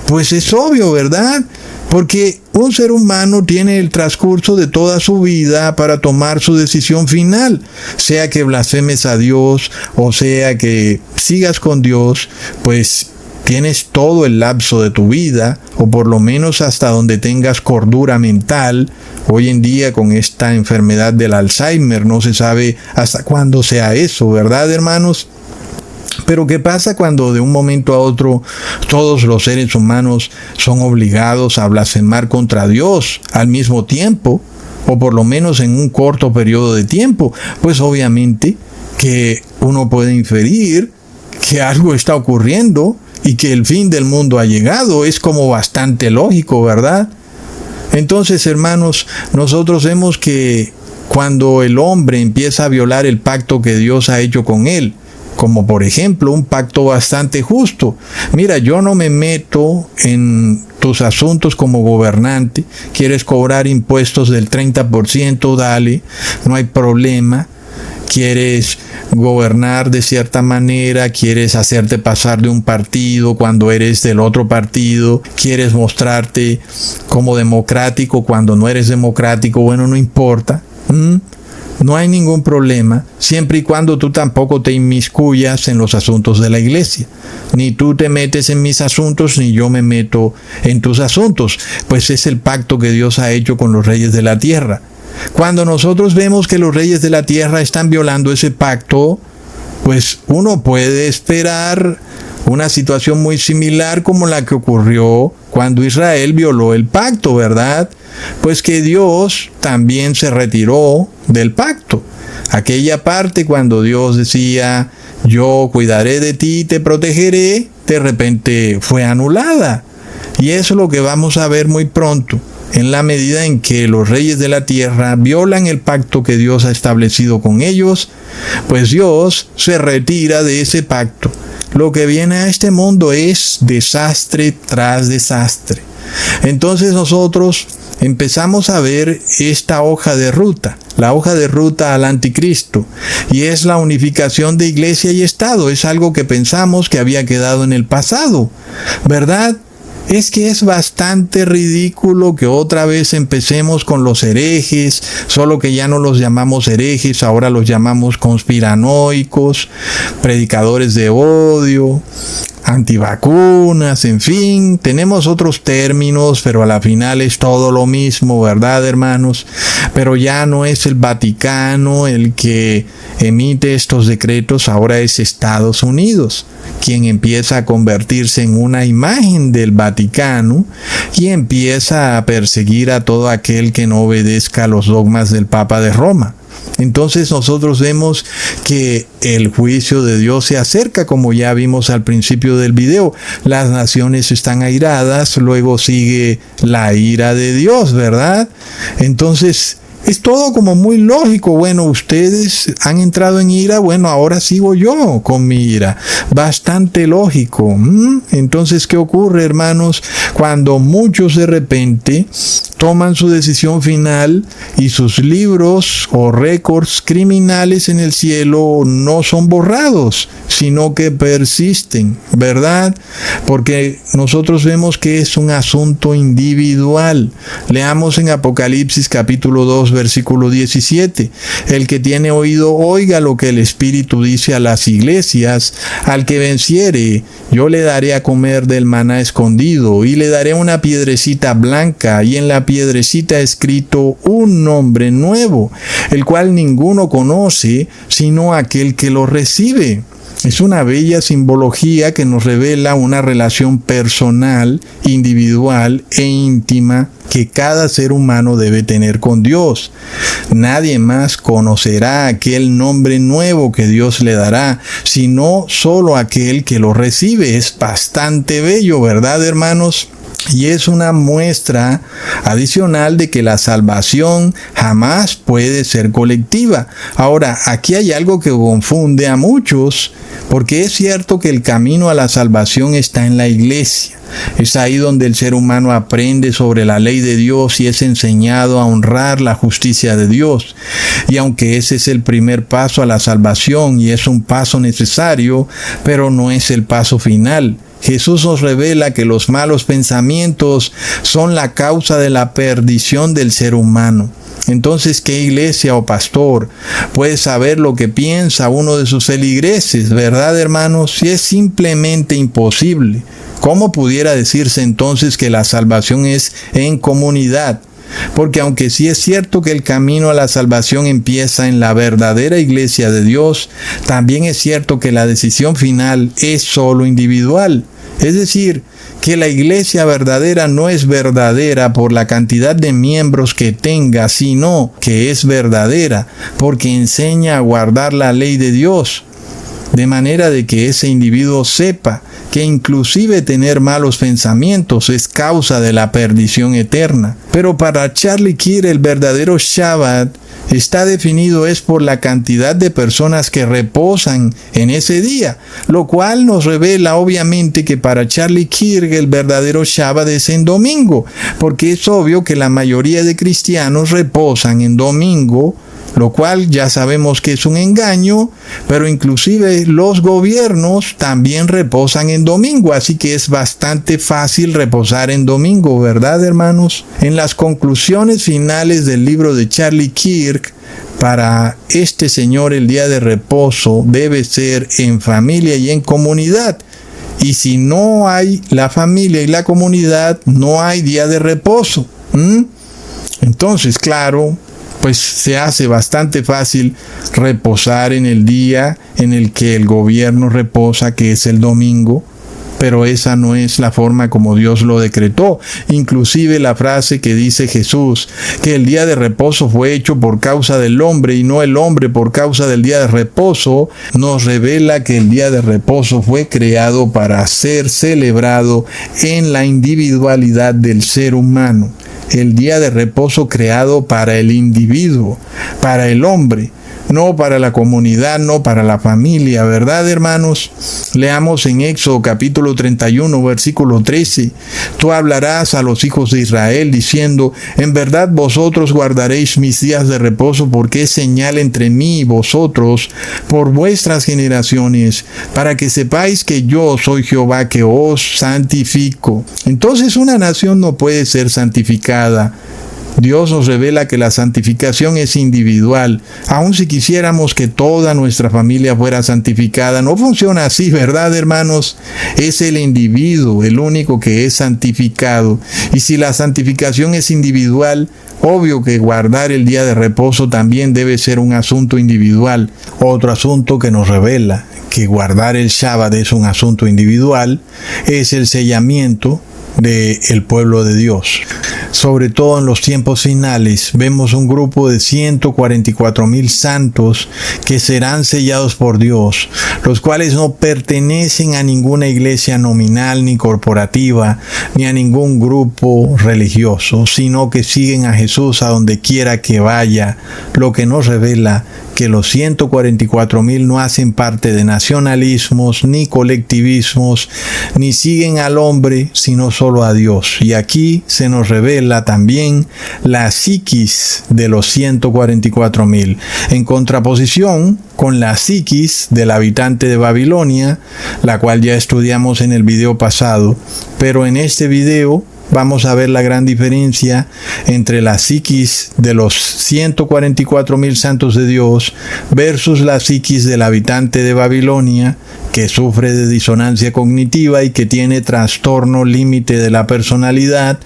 Pues es obvio, ¿verdad? Porque un ser humano tiene el transcurso de toda su vida para tomar su decisión final, sea que blasfemes a Dios o sea que sigas con Dios, pues tienes todo el lapso de tu vida, o por lo menos hasta donde tengas cordura mental. Hoy en día con esta enfermedad del Alzheimer no se sabe hasta cuándo sea eso, ¿verdad, hermanos? Pero ¿qué pasa cuando de un momento a otro todos los seres humanos son obligados a blasfemar contra Dios al mismo tiempo, o por lo menos en un corto periodo de tiempo? Pues obviamente que uno puede inferir que algo está ocurriendo y que el fin del mundo ha llegado. Es como bastante lógico, ¿verdad? Entonces, hermanos, nosotros vemos que cuando el hombre empieza a violar el pacto que Dios ha hecho con él, como por ejemplo un pacto bastante justo. Mira, yo no me meto en tus asuntos como gobernante. Quieres cobrar impuestos del 30%, dale, no hay problema. Quieres gobernar de cierta manera, quieres hacerte pasar de un partido cuando eres del otro partido, quieres mostrarte como democrático cuando no eres democrático, bueno, no importa. No hay ningún problema, siempre y cuando tú tampoco te inmiscuyas en los asuntos de la iglesia. Ni tú te metes en mis asuntos, ni yo me meto en tus asuntos. Pues es el pacto que Dios ha hecho con los reyes de la tierra. Cuando nosotros vemos que los reyes de la tierra están violando ese pacto, pues uno puede esperar una situación muy similar como la que ocurrió cuando Israel violó el pacto, ¿verdad? Pues que Dios también se retiró del pacto. Aquella parte cuando Dios decía, yo cuidaré de ti, te protegeré, de repente fue anulada. Y eso es lo que vamos a ver muy pronto, en la medida en que los reyes de la tierra violan el pacto que Dios ha establecido con ellos, pues Dios se retira de ese pacto. Lo que viene a este mundo es desastre tras desastre. Entonces nosotros empezamos a ver esta hoja de ruta, la hoja de ruta al anticristo, y es la unificación de iglesia y Estado. Es algo que pensamos que había quedado en el pasado, ¿verdad? Es que es bastante ridículo que otra vez empecemos con los herejes, solo que ya no los llamamos herejes, ahora los llamamos conspiranoicos, predicadores de odio, antivacunas, en fin, tenemos otros términos, pero a la final es todo lo mismo, ¿verdad, hermanos? Pero ya no es el Vaticano el que emite estos decretos, ahora es Estados Unidos quien empieza a convertirse en una imagen del Vaticano y empieza a perseguir a todo aquel que no obedezca los dogmas del Papa de Roma. Entonces nosotros vemos que el juicio de Dios se acerca, como ya vimos al principio del video. Las naciones están airadas, luego sigue la ira de Dios, ¿verdad? Entonces es todo como muy lógico. Bueno, ustedes han entrado en ira, bueno, ahora sigo yo con mi ira. Bastante lógico. Entonces, ¿qué ocurre, hermanos? Cuando muchos de repente toman su decisión final y sus libros o récords criminales en el cielo no son borrados, sino que persisten, ¿verdad? Porque nosotros vemos que es un asunto individual. Leamos en Apocalipsis capítulo 2, versículo 17. El que tiene oído, oiga lo que el Espíritu dice a las iglesias. Al que venciere, yo le daré a comer del maná escondido, y le daré una piedrecita blanca, y en la piedrecita escrito un nombre nuevo, el cual ninguno conoce, sino aquel que lo recibe. Es una bella simbología que nos revela una relación personal, individual e íntima que cada ser humano debe tener con Dios. Nadie más conocerá aquel nombre nuevo que Dios le dará, sino solo aquel que lo recibe. Es bastante bello, ¿verdad, hermanos? Y es una muestra adicional de que la salvación jamás puede ser colectiva. Ahora, aquí hay algo que confunde a muchos, porque es cierto que el camino a la salvación está en la iglesia. Es ahí donde el ser humano aprende sobre la ley de Dios y es enseñado a honrar la justicia de Dios. Y aunque ese es el primer paso a la salvación y es un paso necesario, pero no es el paso final. Jesús nos revela que los malos pensamientos son la causa de la perdición del ser humano. Entonces, ¿qué iglesia o pastor puede saber lo que piensa uno de sus feligreses, verdad, hermanos? Si es simplemente imposible. ¿Cómo pudiera decirse entonces que la salvación es en comunidad? Porque aunque sí es cierto que el camino a la salvación empieza en la verdadera iglesia de Dios, también es cierto que la decisión final es solo individual. Es decir, que la iglesia verdadera no es verdadera por la cantidad de miembros que tenga, sino que es verdadera porque enseña a guardar la ley de Dios, de manera de que ese individuo sepa que inclusive tener malos pensamientos es causa de la perdición eterna. Pero para Charlie Kirk el verdadero Shabbat está definido es por la cantidad de personas que reposan en ese día, lo cual nos revela obviamente que para Charlie Kirk el verdadero Shabbat es en domingo, porque es obvio que la mayoría de cristianos reposan en domingo, lo cual ya sabemos que es un engaño, pero inclusive los gobiernos también reposan en domingo, así que es bastante fácil reposar en domingo, ¿verdad, hermanos? En las conclusiones finales del libro de Charlie Kirk, para este señor el día de reposo debe ser en familia y en comunidad. Y si no hay la familia y la comunidad, no hay día de reposo. Entonces, claro, pues se hace bastante fácil reposar en el día en el que el gobierno reposa, que es el domingo, pero esa no es la forma como Dios lo decretó. Inclusive la frase que dice Jesús, que el día de reposo fue hecho por causa del hombre y no el hombre por causa del día de reposo, nos revela que el día de reposo fue creado para ser celebrado en la individualidad del ser humano. El día de reposo creado para el individuo, para el hombre, no para la comunidad, no para la familia, ¿verdad, hermanos? Leamos en Éxodo capítulo 31, versículo 13. Tú hablarás a los hijos de Israel diciendo, en verdad vosotros guardaréis mis días de reposo, porque es señal entre mí y vosotros por vuestras generaciones, para que sepáis que yo soy Jehová que os santifico. Entonces una nación no puede ser santificada Dios nos revela que la santificación es individual. Aun si quisiéramos que toda nuestra familia fuera santificada, no funciona así, ¿verdad, hermanos? Es el individuo el único que es santificado. Y si la santificación es individual, obvio que guardar el día de reposo también debe ser un asunto individual. Otro asunto que nos revela que guardar el Shabbat es un asunto individual es el sellamiento del pueblo de Dios. Sobre todo en los tiempos finales, vemos un grupo de 144,000 santos que serán sellados por Dios, los cuales no pertenecen a ninguna iglesia nominal ni corporativa, ni a ningún grupo religioso, sino que siguen a Jesús a donde quiera que vaya, lo que nos revela que los 144,000 no hacen parte de nacionalismos ni colectivismos, ni siguen al hombre, sino solo a Dios. Y aquí se nos revela también la psiquis de los 144,000, en contraposición con la psiquis del habitante de Babilonia, la cual ya estudiamos en el video pasado, pero en este video vamos a ver la gran diferencia entre la psiquis de los 144,000 santos de Dios versus la psiquis del habitante de Babilonia, que sufre de disonancia cognitiva y que tiene trastorno límite de la personalidad,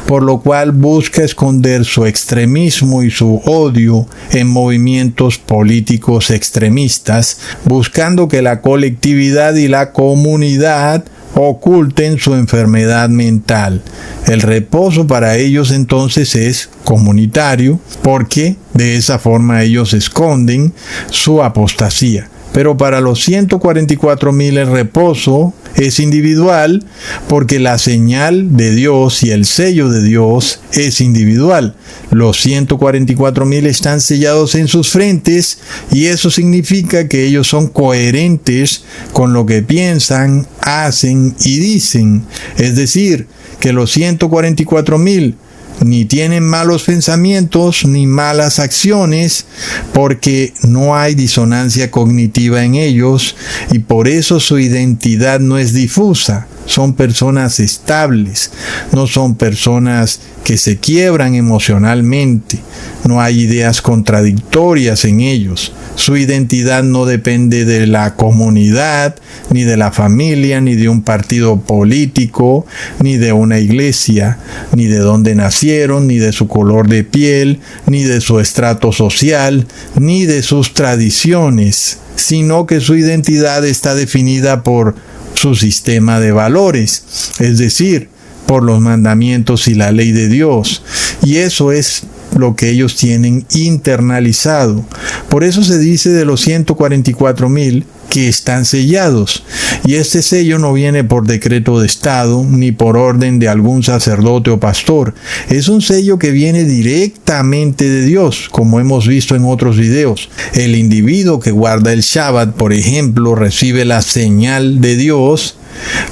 por lo cual busca esconder su extremismo y su odio en movimientos políticos extremistas, buscando que la colectividad y la comunidad oculten su enfermedad mental. El reposo para ellos entonces es comunitario, porque de esa forma ellos esconden su apostasía. Pero para los 144,000 el reposo es individual, porque la señal de Dios y el sello de Dios es individual. Los 144,000 están sellados en sus frentes, y eso significa que ellos son coherentes con lo que piensan, hacen y dicen. Es decir, que los 144,000 ni tienen malos pensamientos ni malas acciones, porque no hay disonancia cognitiva en ellos, y por eso su identidad no es difusa. Son personas estables, no son personas que se quiebran emocionalmente, no hay ideas contradictorias en ellos. Su identidad no depende de la comunidad, ni de la familia, ni de un partido político, ni de una iglesia, ni de dónde nacieron, ni de su color de piel, ni de su estrato social, ni de sus tradiciones, sino que su identidad está definida por su sistema de valores, es decir, por los mandamientos y la ley de Dios. Y eso es lo que ellos tienen internalizado. Por eso se dice de los 144,000 que están sellados. Y este sello no viene por decreto de Estado, ni por orden de algún sacerdote o pastor. Es un sello que viene directamente de Dios, como hemos visto en otros videos. El individuo que guarda el Shabbat, por ejemplo, recibe la señal de Dios,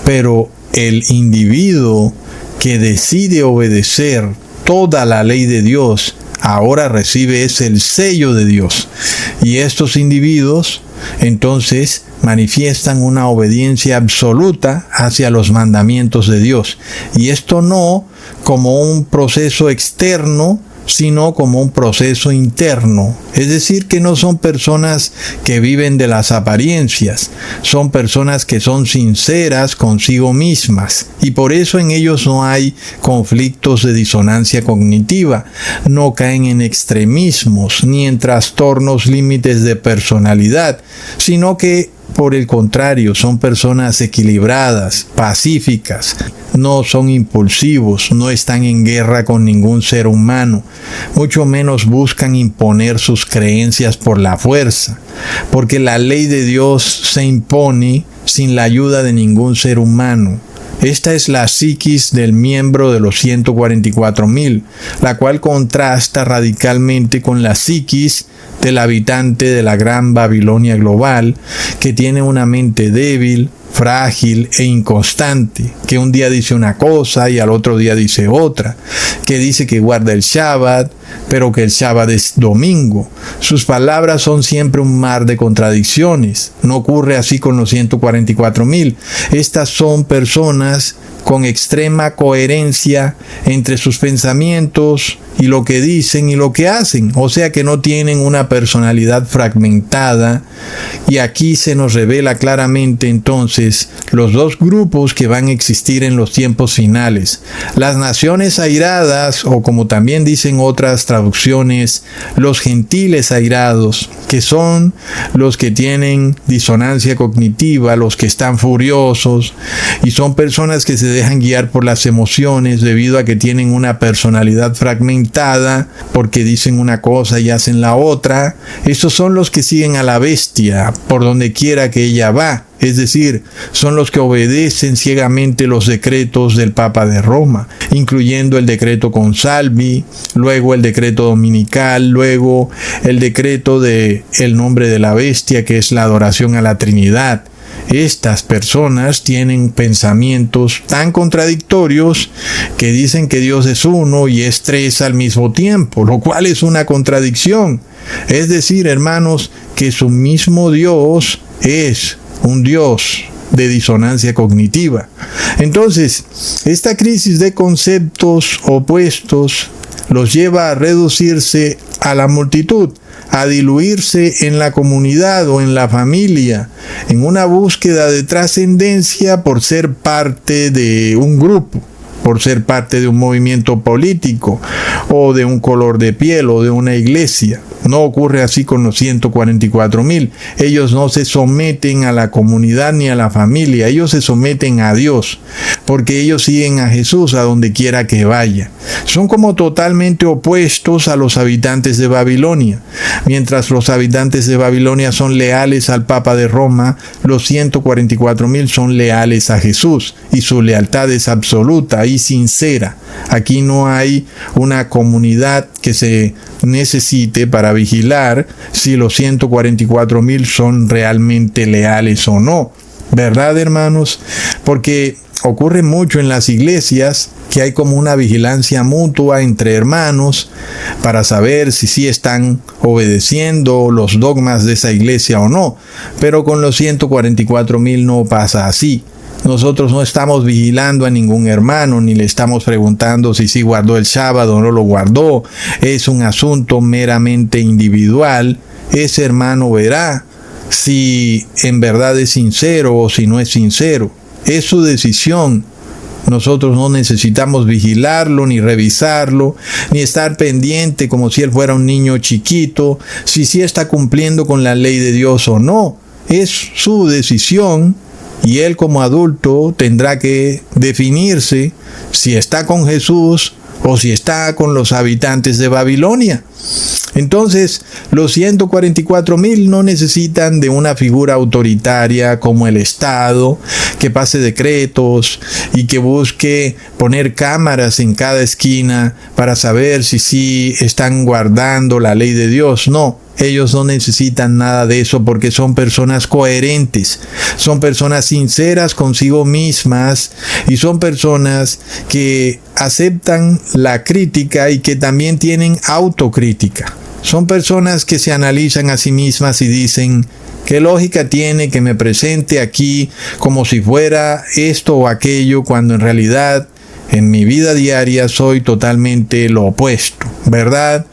pero el individuo que decide obedecer toda la ley de Dios, ahora recibe el sello de Dios. Y estos individuos entonces manifiestan una obediencia absoluta hacia los mandamientos de Dios. Y esto no como un proceso externo, sino como un proceso interno. Es decir, que no son personas que viven de las apariencias, son personas que son sinceras consigo mismas, y por eso en ellos no hay conflictos de disonancia cognitiva, no caen en extremismos ni en trastornos límites de personalidad, sino que por el contrario, son personas equilibradas, pacíficas, no son impulsivos, no están en guerra con ningún ser humano, mucho menos buscan imponer sus creencias por la fuerza, porque la ley de Dios se impone sin la ayuda de ningún ser humano. Esta es la psiquis del miembro de los 144,000, la cual contrasta radicalmente con la psiquis del habitante de la gran Babilonia global, que tiene una mente débil, frágil e inconstante, que un día dice una cosa y al otro día dice otra, que dice que guarda el Shabbat, pero que el Shabbat es domingo. Sus palabras son siempre un mar de contradicciones. No ocurre así con los 144,000. Estas son personas con extrema coherencia entre sus pensamientos y lo que dicen y lo que hacen, o sea que no tienen una personalidad fragmentada. Y aquí se nos revela claramente entonces los dos grupos que van a existir en los tiempos finales: las naciones airadas, o como también dicen otras traducciones, los gentiles airados, que son los que tienen disonancia cognitiva, los que están furiosos, y son personas que se dejan guiar por las emociones debido a que tienen una personalidad fragmentada, porque dicen una cosa y hacen la otra. Estos son los que siguen a la bestia por donde quiera que ella va. Es decir, son los que obedecen ciegamente los decretos del Papa de Roma, incluyendo el decreto Consalvi, luego el decreto dominical, luego el decreto de el nombre de la bestia, que es la adoración a la Trinidad. Estas personas tienen pensamientos tan contradictorios que dicen que Dios es uno y es tres al mismo tiempo, lo cual es una contradicción. Es decir, hermanos, que su mismo Dios es un Dios de disonancia cognitiva. Entonces, esta crisis de conceptos opuestos los lleva a reducirse a la multitud, a diluirse en la comunidad o en la familia, en una búsqueda de trascendencia por ser parte de un grupo, por ser parte de un movimiento político, o de un color de piel, o de una iglesia. No ocurre así con los 144,000. Ellos no se someten a la comunidad ni a la familia, ellos se someten a Dios, porque ellos siguen a Jesús a donde quiera que vaya. Son como totalmente opuestos a los habitantes de Babilonia. Mientras los habitantes de Babilonia son leales al Papa de Roma, los 144,000 son leales a Jesús, y su lealtad es absoluta y sincera. Aquí no hay una comunidad que se necesite para vigilar si los 144,000 son realmente leales o no. ¿Verdad, hermanos? Porque ocurre mucho en las iglesias que hay como una vigilancia mutua entre hermanos para saber si sí están obedeciendo los dogmas de esa iglesia o no. Pero con los 144,000 no pasa así. Nosotros no estamos vigilando a ningún hermano, ni le estamos preguntando si sí guardó el sábado o no lo guardó. Es un asunto meramente individual. Ese hermano verá si en verdad es sincero o si no es sincero. Es su decisión. Nosotros no necesitamos vigilarlo, ni revisarlo, ni estar pendiente como si él fuera un niño chiquito, si sí está cumpliendo con la ley de Dios o no. Es su decisión. Y él como adulto tendrá que definirse si está con Jesús o si está con los habitantes de Babilonia. Entonces, los 144,000 no necesitan de una figura autoritaria como el Estado, que pase decretos y que busque poner cámaras en cada esquina para saber si sí están guardando la ley de Dios. No. Ellos no necesitan nada de eso porque son personas coherentes, son personas sinceras consigo mismas y son personas que aceptan la crítica y que también tienen autocrítica. Son personas que se analizan a sí mismas y dicen: ¿qué lógica tiene que me presente aquí como si fuera esto o aquello cuando en realidad en mi vida diaria soy totalmente lo opuesto? ¿Verdad?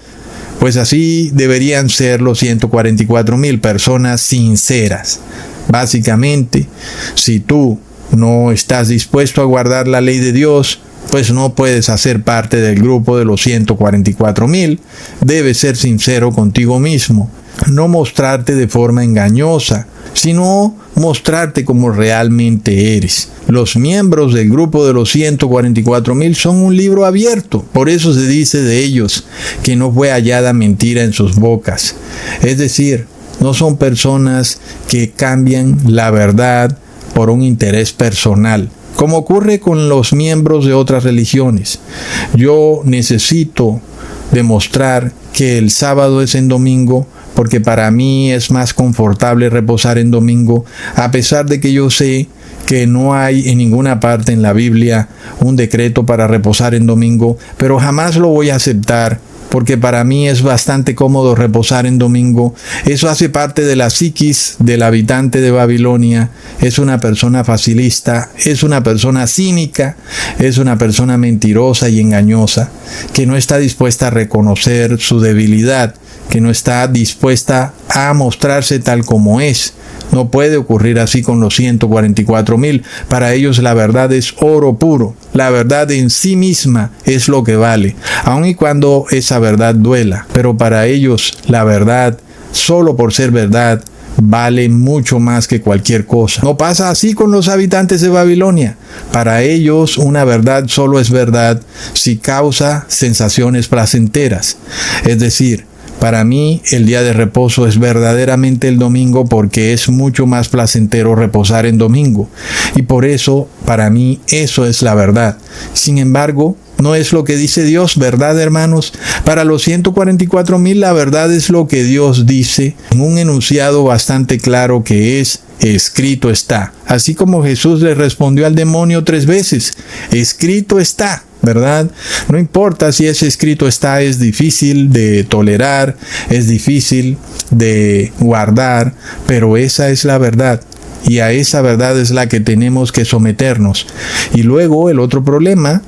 Pues así deberían ser los 144,000 personas sinceras. Básicamente, si tú no estás dispuesto a guardar la ley de Dios, pues no puedes hacer parte del grupo de los 144,000. Debes ser sincero contigo mismo. No mostrarte de forma engañosa, sino mostrarte como realmente eres. Los miembros del grupo de los 144,000 son un libro abierto. Por eso se dice de ellos que no fue hallada mentira en sus bocas. Es decir, no son personas que cambian la verdad por un interés personal, como ocurre con los miembros de otras religiones. Yo necesito demostrar que el sábado es en domingo porque para mí es más confortable reposar en domingo, a pesar de que yo sé que no hay en ninguna parte en la Biblia un decreto para reposar en domingo, pero jamás lo voy a aceptar porque para mí es bastante cómodo reposar en domingo. Eso hace parte de la psiquis del habitante de Babilonia. Es una persona facilista, es una persona cínica, es una persona mentirosa y engañosa, que no está dispuesta a reconocer su debilidad, que no está dispuesta a mostrarse tal como es. No puede ocurrir así con los 144,000. Para ellos la verdad es oro puro. La verdad en sí misma es lo que vale, aun y cuando esa verdad duela. Pero para ellos la verdad, solo por ser verdad, vale mucho más que cualquier cosa. No pasa así con los habitantes de Babilonia. Para ellos una verdad solo es verdad si causa sensaciones placenteras. Es decir, para mí el día de reposo es verdaderamente el domingo, porque es mucho más placentero reposar en domingo. Y por eso, para mí, eso es la verdad. Sin embargo, no es lo que dice Dios, ¿verdad, hermanos? Para los 144,000 la verdad es lo que Dios dice en un enunciado bastante claro, que es: escrito está. Así como Jesús le respondió al demonio 3 veces, escrito está. ¿Verdad? No importa si ese escrito está, es difícil de tolerar, es difícil de guardar, pero esa es la verdad. Y a esa verdad es la que tenemos que someternos. Y luego el otro problema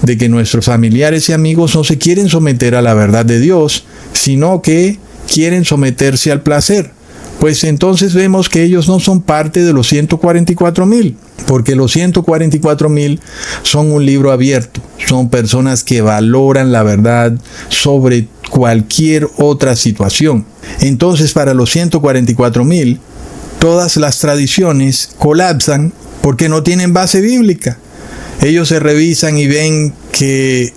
de que nuestros familiares y amigos no se quieren someter a la verdad de Dios, sino que quieren someterse al placer. Pues entonces vemos que ellos no son parte de los 144,000, porque los 144,000 son un libro abierto, son personas que valoran la verdad sobre cualquier otra situación. Entonces, para los 144,000, todas las tradiciones colapsan porque no tienen base bíblica. Ellos se revisan y ven que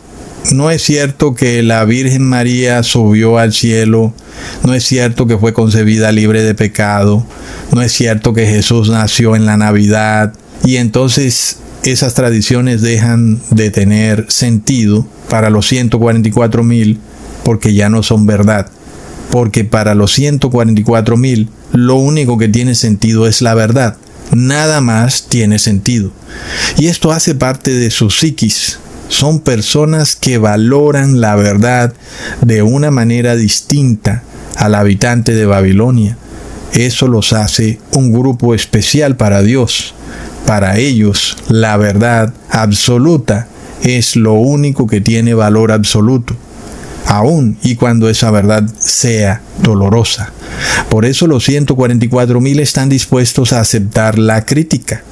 no es cierto que la Virgen María subió al cielo, no es cierto que fue concebida libre de pecado, no es cierto que Jesús nació en la Navidad, y entonces esas tradiciones dejan de tener sentido para los 144,000, porque ya no son verdad. Porque para los 144,000 lo único que tiene sentido es la verdad, nada más tiene sentido. Y esto hace parte de su psiquis. Son personas que valoran la verdad de una manera distinta al habitante de Babilonia. Eso los hace un grupo especial para Dios. Para ellos, la verdad absoluta es lo único que tiene valor absoluto, aun y cuando esa verdad sea dolorosa. Por eso los 144,000 están dispuestos a aceptar la crítica,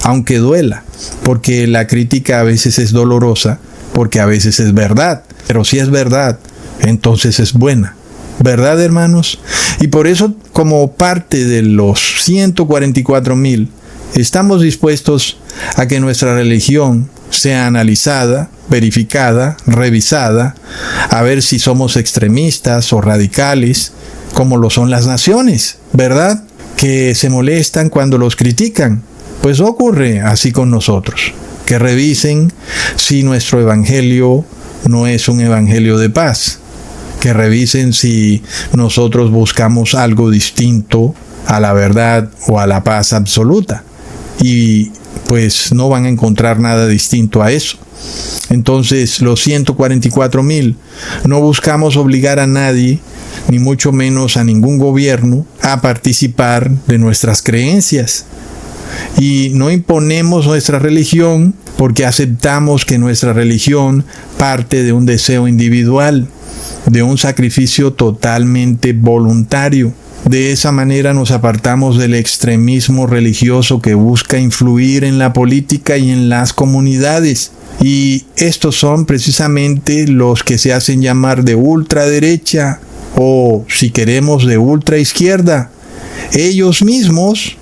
aunque duela, porque la crítica a veces es dolorosa, porque a veces es verdad. Pero si es verdad, entonces es buena. ¿Verdad, hermanos? Y por eso, como parte de los 144,000, estamos dispuestos a que nuestra religión sea analizada, verificada, revisada, a ver si somos extremistas o radicales, como lo son las naciones, ¿verdad? Que se molestan cuando los critican. Pues ocurre así con nosotros, que revisen si nuestro evangelio no es un evangelio de paz, que revisen si nosotros buscamos algo distinto a la verdad o a la paz absoluta, y pues no van a encontrar nada distinto a eso. Entonces, los 144,000 no buscamos obligar a nadie, ni mucho menos a ningún gobierno, a participar de nuestras creencias. Y no imponemos nuestra religión porque aceptamos que nuestra religión parte de un deseo individual, de un sacrificio totalmente voluntario. De esa manera nos apartamos del extremismo religioso que busca influir en la política y en las comunidades. Y estos son precisamente los que se hacen llamar de ultraderecha, o si queremos de ultraizquierda. Ellos mismos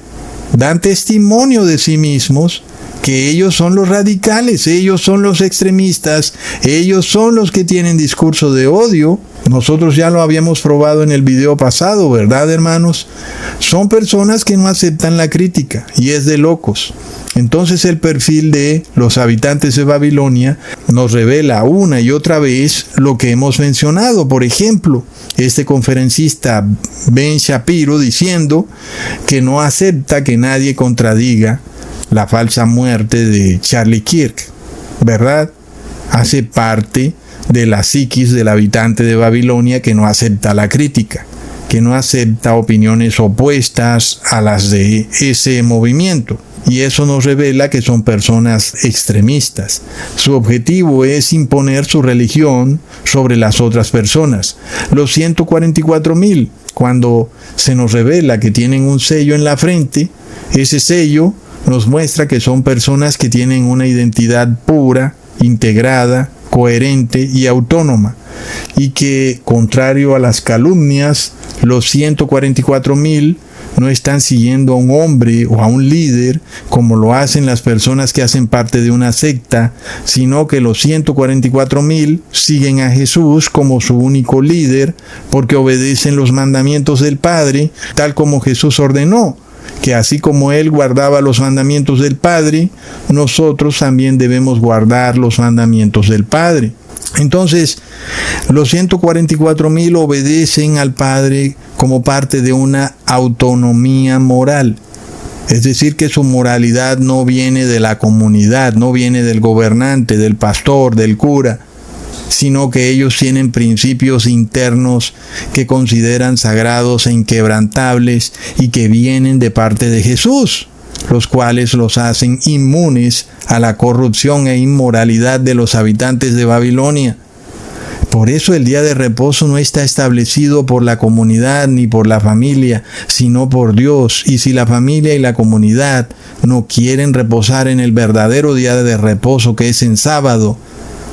dan testimonio de sí mismos que ellos son los radicales, ellos son los extremistas, ellos son los que tienen discurso de odio. Nosotros ya lo habíamos probado en el video pasado, ¿verdad, hermanos? Son personas que no aceptan la crítica, y es de locos. Entonces el perfil de los habitantes de Babilonia nos revela una y otra vez lo que hemos mencionado. Por ejemplo, este conferencista Ben Shapiro diciendo que no acepta que nadie contradiga la falsa muerte de Charlie Kirk, ¿verdad? Hace parte de la psiquis del habitante de Babilonia que no acepta la crítica, que no acepta opiniones opuestas a las de ese movimiento. Y eso nos revela que son personas extremistas. Su objetivo es imponer su religión sobre las otras personas. Los 144,000, cuando se nos revela que tienen un sello en la frente, ese sello nos muestra que son personas que tienen una identidad pura, integrada, coherente y autónoma, y que, contrario a las calumnias, los 144,000 no están siguiendo a un hombre o a un líder como lo hacen las personas que hacen parte de una secta, sino que los 144,000 siguen a Jesús como su único líder porque obedecen los mandamientos del Padre, tal como Jesús ordenó, que así como Él guardaba los mandamientos del Padre, nosotros también debemos guardar los mandamientos del Padre. Entonces, los 144,000 obedecen al Padre como parte de una autonomía moral. Es decir, que su moralidad no viene de la comunidad, no viene del gobernante, del pastor, del cura, sino que ellos tienen principios internos que consideran sagrados e inquebrantables y que vienen de parte de Jesús, los cuales los hacen inmunes a la corrupción e inmoralidad de los habitantes de Babilonia. Por eso el día de reposo no está establecido por la comunidad ni por la familia, sino por Dios. Y si la familia y la comunidad no quieren reposar en el verdadero día de reposo, que es en sábado,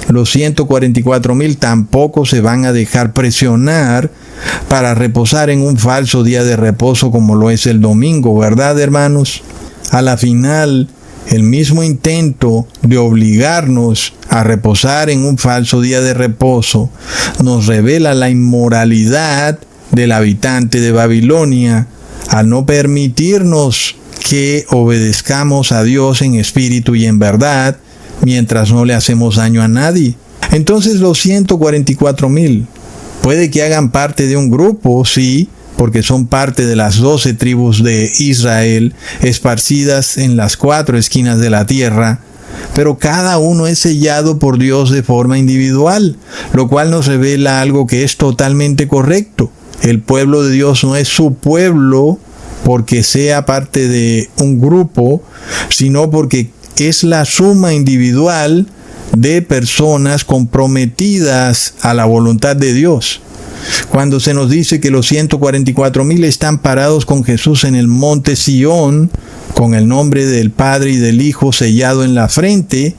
los 144,000 tampoco se van a dejar presionar para reposar en un falso día de reposo como lo es el domingo, ¿verdad, hermanos? A la final, el mismo intento de obligarnos a reposar en un falso día de reposo nos revela la inmoralidad del habitante de Babilonia al no permitirnos que obedezcamos a Dios en espíritu y en verdad, mientras no le hacemos daño a nadie. Entonces los 144,000 puede que hagan parte de un grupo, sí, porque son parte de las 12 tribus de Israel, esparcidas en las 4 esquinas de la tierra, pero cada uno es sellado por Dios de forma individual, lo cual nos revela algo que es totalmente correcto. El pueblo de Dios no es su pueblo porque sea parte de un grupo, sino porque es la suma individual de personas comprometidas a la voluntad de Dios. Cuando se nos dice que los 144,000 están parados con Jesús en el monte Sión, con el nombre del Padre y del Hijo sellado en la frente,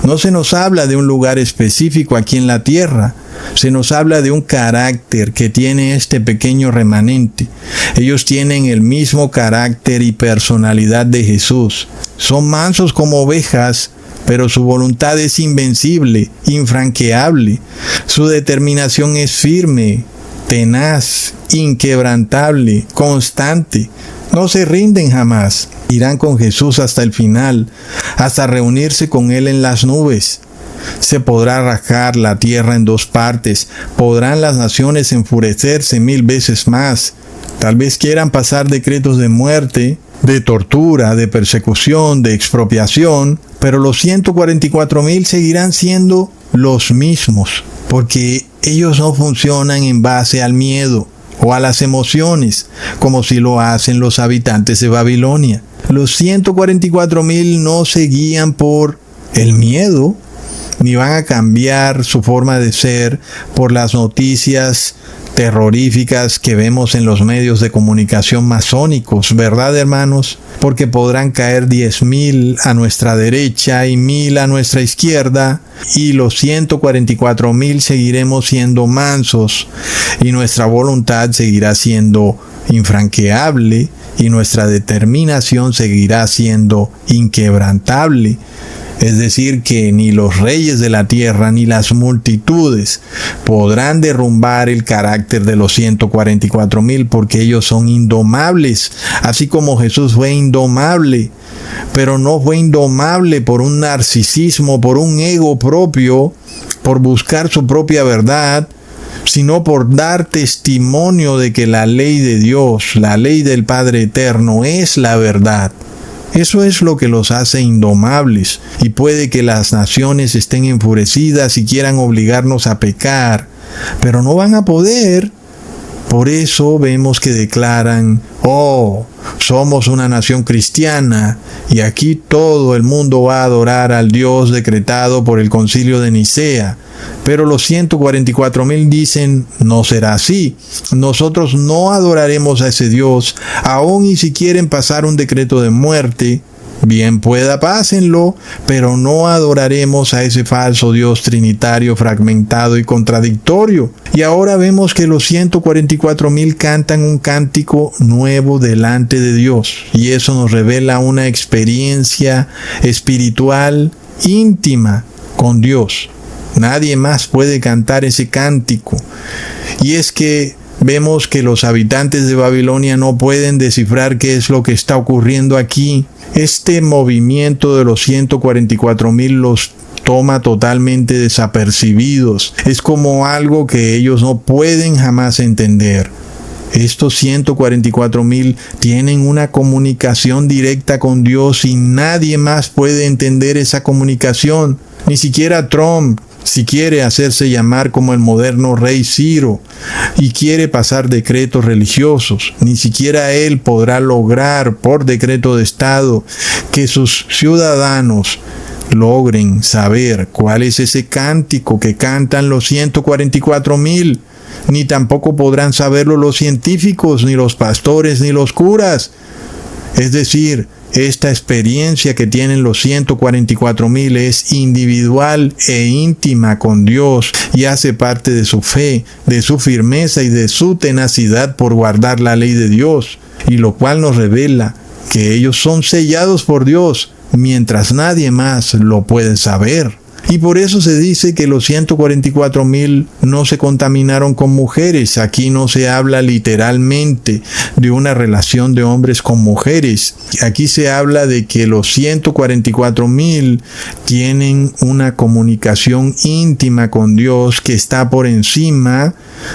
no se nos habla de un lugar específico aquí en la tierra, se nos habla de un carácter que tiene este pequeño remanente. Ellos tienen el mismo carácter y personalidad de Jesús. Son mansos como ovejas, pero su voluntad es invencible, infranqueable. Su determinación es firme, tenaz, inquebrantable, constante. No se rinden jamás. Irán con Jesús hasta el final, hasta reunirse con Él en las nubes. Se podrá rajar la tierra en 2 partes. Podrán las naciones enfurecerse 1000 veces más. Tal vez quieran pasar decretos de muerte, de tortura, de persecución, de expropiación, pero los 144,000 seguirán siendo los mismos, porque ellos no funcionan en base al miedo o a las emociones, como si lo hacen los habitantes de Babilonia. Los 144,000 no se guían por el miedo, ni van a cambiar su forma de ser por las noticias terroríficas que vemos en los medios de comunicación masónicos, ¿verdad, hermanos? Porque podrán caer 10,000 a nuestra derecha y 1,000 a nuestra izquierda, y los 144,000 seguiremos siendo mansos, y nuestra voluntad seguirá siendo infranqueable, y nuestra determinación seguirá siendo inquebrantable. Es decir, que ni los reyes de la tierra ni las multitudes podrán derrumbar el carácter de los 144,000, porque ellos son indomables, así como Jesús fue indomable, pero no fue indomable por un narcisismo, por un ego propio, por buscar su propia verdad, sino por dar testimonio de que la ley de Dios, la ley del Padre Eterno, es la verdad. Eso es lo que los hace indomables, y puede que las naciones estén enfurecidas y quieran obligarnos a pecar, pero no van a poder. Por eso vemos que declaran: oh, somos una nación cristiana y aquí todo el mundo va a adorar al Dios decretado por el Concilio de Nicea. Pero los 144,000 dicen: no será así. Nosotros no adoraremos a ese Dios, aun y si quieren pasar un decreto de muerte. Bien pueda, pásenlo, pero no adoraremos a ese falso Dios trinitario fragmentado y contradictorio. Y ahora vemos que los 144,000 cantan un cántico nuevo delante de Dios, y eso nos revela una experiencia espiritual íntima con Dios. Nadie más puede cantar ese cántico. Y es que vemos que los habitantes de Babilonia no pueden descifrar qué es lo que está ocurriendo aquí. Este movimiento de los 144,000 los toma totalmente desapercibidos. Es como algo que ellos no pueden jamás entender. Estos 144,000 tienen una comunicación directa con Dios y nadie más puede entender esa comunicación. Ni siquiera Trump, si quiere hacerse llamar como el moderno rey Ciro y quiere pasar decretos religiosos, ni siquiera él podrá lograr por decreto de Estado que sus ciudadanos logren saber cuál es ese cántico que cantan los 144,000. Ni tampoco podrán saberlo los científicos, ni los pastores, ni los curas. Es decir, esta experiencia que tienen los 144,000 es individual e íntima con Dios y hace parte de su fe, de su firmeza y de su tenacidad por guardar la ley de Dios, y lo cual nos revela que ellos son sellados por Dios, mientras nadie más lo puede saber. Y por eso se dice que los 144,000 no se contaminaron con mujeres. Aquí no se habla literalmente de una relación de hombres con mujeres. Aquí se habla de que los 144,000 tienen una comunicación íntima con Dios que está por encima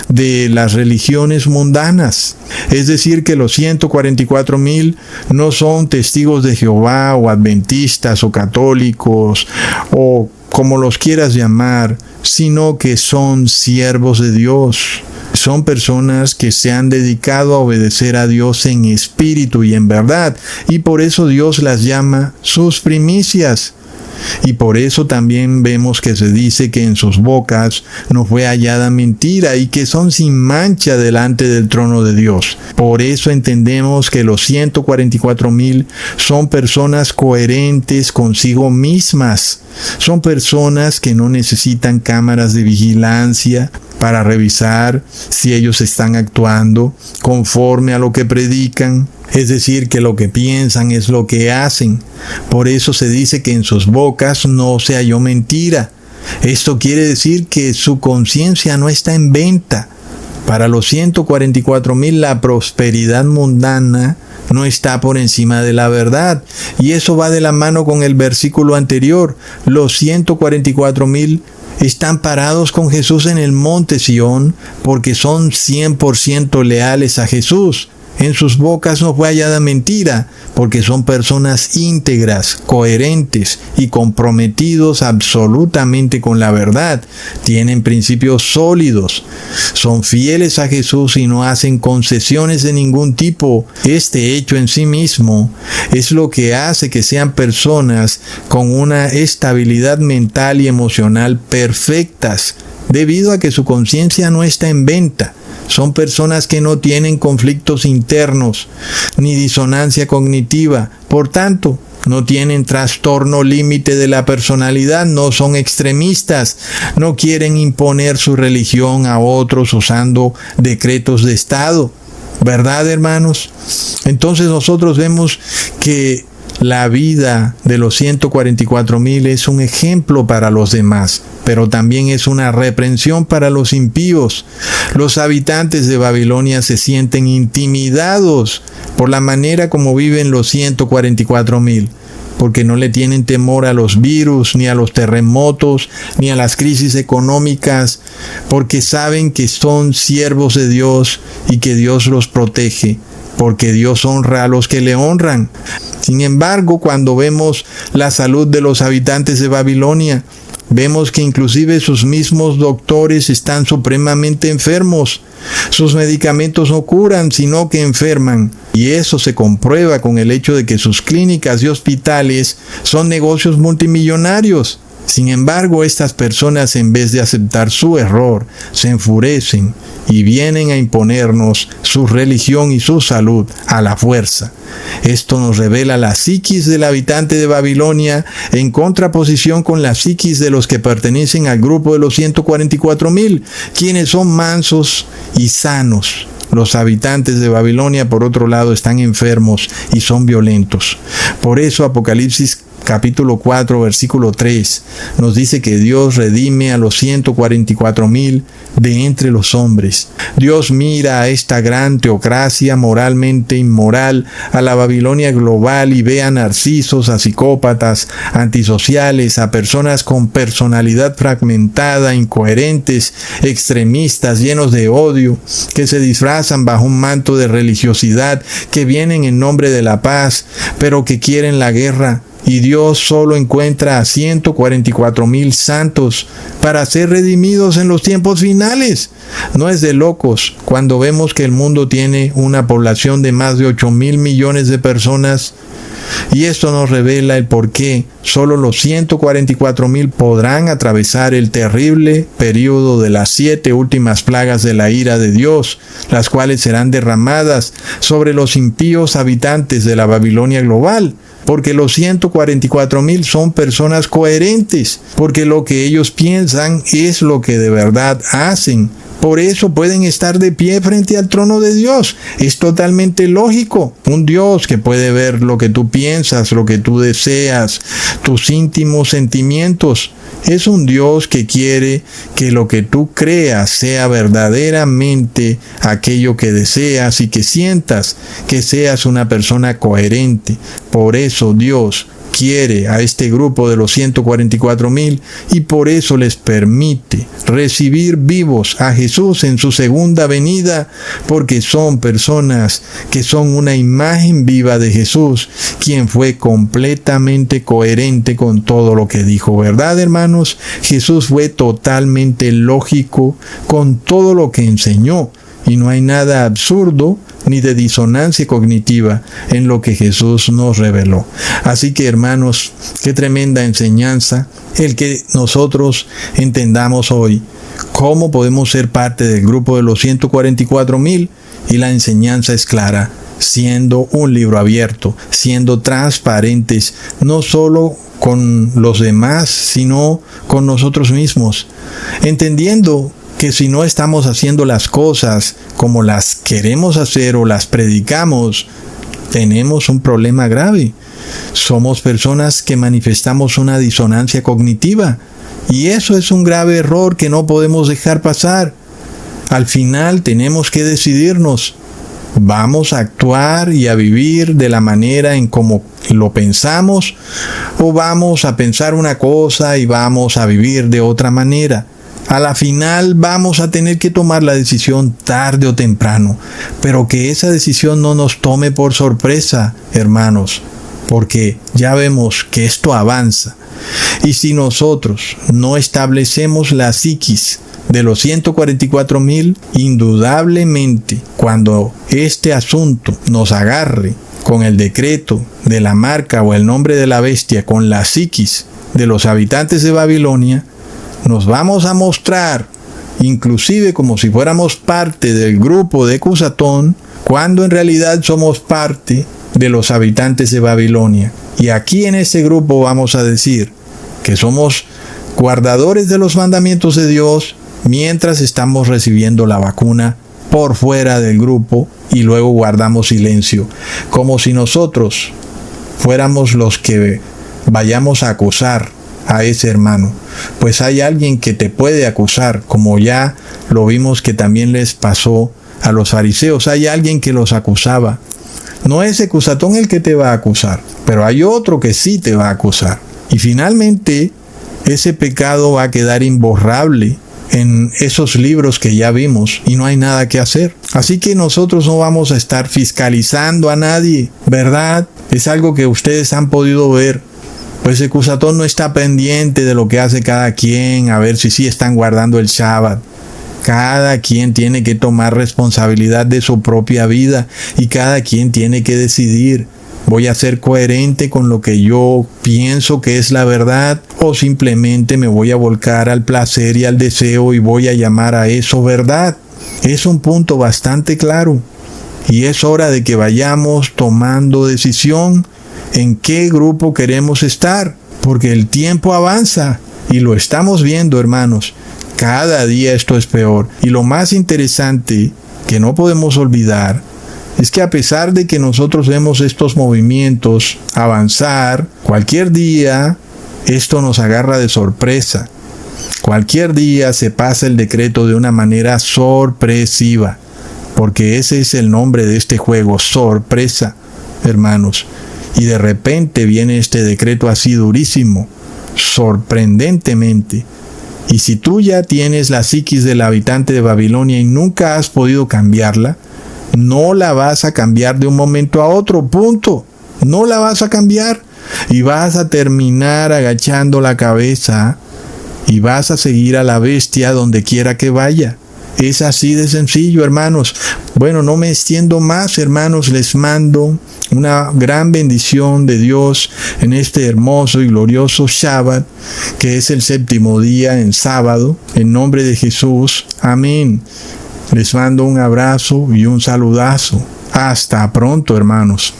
de las religiones mundanas. Es decir, que los 144,000 no son testigos de Jehová o adventistas o católicos o como los quieras llamar, sino que son siervos de Dios. Son personas que se han dedicado a obedecer a Dios en espíritu y en verdad, y por eso Dios las llama sus primicias. Y por eso también vemos que se dice que en sus bocas no fue hallada mentira y que son sin mancha delante del trono de Dios. Por eso entendemos que los 144,000 son personas coherentes consigo mismas. Son personas que no necesitan cámaras de vigilancia para revisar si ellos están actuando conforme a lo que predican. Es decir, que lo que piensan es lo que hacen. Por eso se dice que en sus bocas no se halló mentira. Esto quiere decir que su conciencia no está en venta. Para los 144,000 la prosperidad mundana no está por encima de la verdad. Y eso va de la mano con el versículo anterior. Los 144,000 están parados con Jesús en el monte Sión porque son 100% leales a Jesús. En sus bocas no fue hallada mentira, porque son personas íntegras, coherentes y comprometidos absolutamente con la verdad. Tienen principios sólidos, son fieles a Jesús y no hacen concesiones de ningún tipo. Este hecho en sí mismo es lo que hace que sean personas con una estabilidad mental y emocional perfectas, debido a que su conciencia no está en venta. Son personas que no tienen conflictos internos ni disonancia cognitiva. Por tanto, no tienen trastorno límite de la personalidad, no son extremistas, no quieren imponer su religión a otros usando decretos de Estado. ¿Verdad, hermanos? Entonces nosotros vemos que la vida de los 144,000 es un ejemplo para los demás, pero también es una reprensión para los impíos. Los habitantes de Babilonia se sienten intimidados por la manera como viven los 144,000, porque no le tienen temor a los virus, ni a los terremotos, ni a las crisis económicas, porque saben que son siervos de Dios y que Dios los protege, porque Dios honra a los que le honran. Sin embargo, cuando vemos la salud de los habitantes de Babilonia, vemos que inclusive sus mismos doctores están supremamente enfermos. Sus medicamentos no curan, sino que enferman. Y eso se comprueba con el hecho de que sus clínicas y hospitales son negocios multimillonarios. Sin embargo, estas personas, en vez de aceptar su error, se enfurecen y vienen a imponernos su religión y su salud a la fuerza. Esto nos revela la psiquis del habitante de Babilonia en contraposición con la psiquis de los que pertenecen al grupo de los 144,000, quienes son mansos y sanos. Los habitantes de Babilonia, por otro lado, están enfermos y son violentos. Por eso Apocalipsis capítulo 4, versículo 3, nos dice que Dios redime a los 144,000 de entre los hombres. Dios mira a esta gran teocracia moralmente inmoral, a la Babilonia global, y ve a narcisos, a psicópatas, antisociales, a personas con personalidad fragmentada, incoherentes, extremistas, llenos de odio, que se disfrazan bajo un manto de religiosidad, que vienen en nombre de la paz, pero que quieren la guerra. Y Dios solo encuentra a 144,000 santos para ser redimidos en los tiempos finales. No es de locos cuando vemos que el mundo tiene una población de más de 8,000 millones de personas. Y esto nos revela el por qué solo los 144,000 podrán atravesar el terrible periodo de las 7 últimas plagas de la ira de Dios, las cuales serán derramadas sobre los impíos habitantes de la Babilonia global. Porque los 144,000 son personas coherentes, porque lo que ellos piensan es lo que de verdad hacen. Por eso pueden estar de pie frente al trono de Dios. Es totalmente lógico. Un Dios que puede ver lo que tú piensas, lo que tú deseas, tus íntimos sentimientos. Es un Dios que quiere que lo que tú creas sea verdaderamente aquello que deseas y que sientas, que seas una persona coherente. Por eso Dios quiere a este grupo de los 144,000 y por eso les permite recibir vivos a Jesús en su segunda venida, porque son personas que son una imagen viva de Jesús, quien fue completamente coherente con todo lo que dijo. ¿Verdad, hermanos? Jesús fue totalmente lógico con todo lo que enseñó y no hay nada absurdo ni de disonancia cognitiva en lo que Jesús nos reveló. Así que, hermanos, qué tremenda enseñanza el que nosotros entendamos hoy cómo podemos ser parte del grupo de los 144,000, y la enseñanza es clara, siendo un libro abierto, siendo transparentes, no solo con los demás, sino con nosotros mismos, entendiendo que si no estamos haciendo las cosas como las queremos hacer o las predicamos, tenemos un problema grave. Somos personas que manifestamos una disonancia cognitiva y eso es un grave error que no podemos dejar pasar. Al final tenemos que decidirnos. ¿Vamos a actuar y a vivir de la manera en como lo pensamos o vamos a pensar una cosa y vamos a vivir de otra manera? A la final vamos a tener que tomar la decisión tarde o temprano, pero que esa decisión no nos tome por sorpresa, hermanos, porque ya vemos que esto avanza. Y si nosotros no establecemos la psiquis de los 144,000, indudablemente cuando este asunto nos agarre con el decreto de la marca o el nombre de la bestia, con la psiquis de los habitantes de Babilonia, nos vamos a mostrar inclusive como si fuéramos parte del grupo de Cusatón, cuando en realidad somos parte de los habitantes de Babilonia. Y aquí en este grupo vamos a decir que somos guardadores de los mandamientos de Dios mientras estamos recibiendo la vacuna por fuera del grupo y luego guardamos silencio, como si nosotros fuéramos los que vayamos a acusar a ese hermano. Pues hay alguien que te puede acusar, como ya lo vimos que también les pasó a los fariseos. Hay alguien que los acusaba. No es Cusatón el que te va a acusar, pero hay otro que sí te va a acusar. Y finalmente ese pecado va a quedar imborrable en esos libros que ya vimos y no hay nada que hacer. Así que nosotros no vamos a estar fiscalizando a nadie, ¿verdad? Es algo que ustedes han podido ver. Pues el Cusatón no está pendiente de lo que hace cada quien, a ver si sí están guardando el Shabbat. Cada quien tiene que tomar responsabilidad de su propia vida y cada quien tiene que decidir: ¿voy a ser coherente con lo que yo pienso que es la verdad o simplemente me voy a volcar al placer y al deseo y voy a llamar a eso verdad? Es un punto bastante claro y es hora de que vayamos tomando decisión en qué grupo queremos estar, porque el tiempo avanza y lo estamos viendo, hermanos. Cada día esto es peor. Y lo más interesante que no podemos olvidar es que a pesar de que nosotros vemos estos movimientos avanzar, cualquier día esto nos agarra de sorpresa. Cualquier día se pasa el decreto de una manera sorpresiva, porque ese es el nombre de este juego, sorpresa, hermanos. Y de repente viene este decreto así durísimo, sorprendentemente. Y si tú ya tienes la psiquis del habitante de Babilonia y nunca has podido cambiarla, no la vas a cambiar de un momento a otro, punto. No la vas a cambiar. Y vas a terminar agachando la cabeza y vas a seguir a la bestia donde quiera que vaya. Es así de sencillo, hermanos. Bueno, no me extiendo más, hermanos. Les mando una gran bendición de Dios en este hermoso y glorioso Shabbat, que es el séptimo día en sábado. En nombre de Jesús. Amén. Les mando un abrazo y un saludazo. Hasta pronto, hermanos.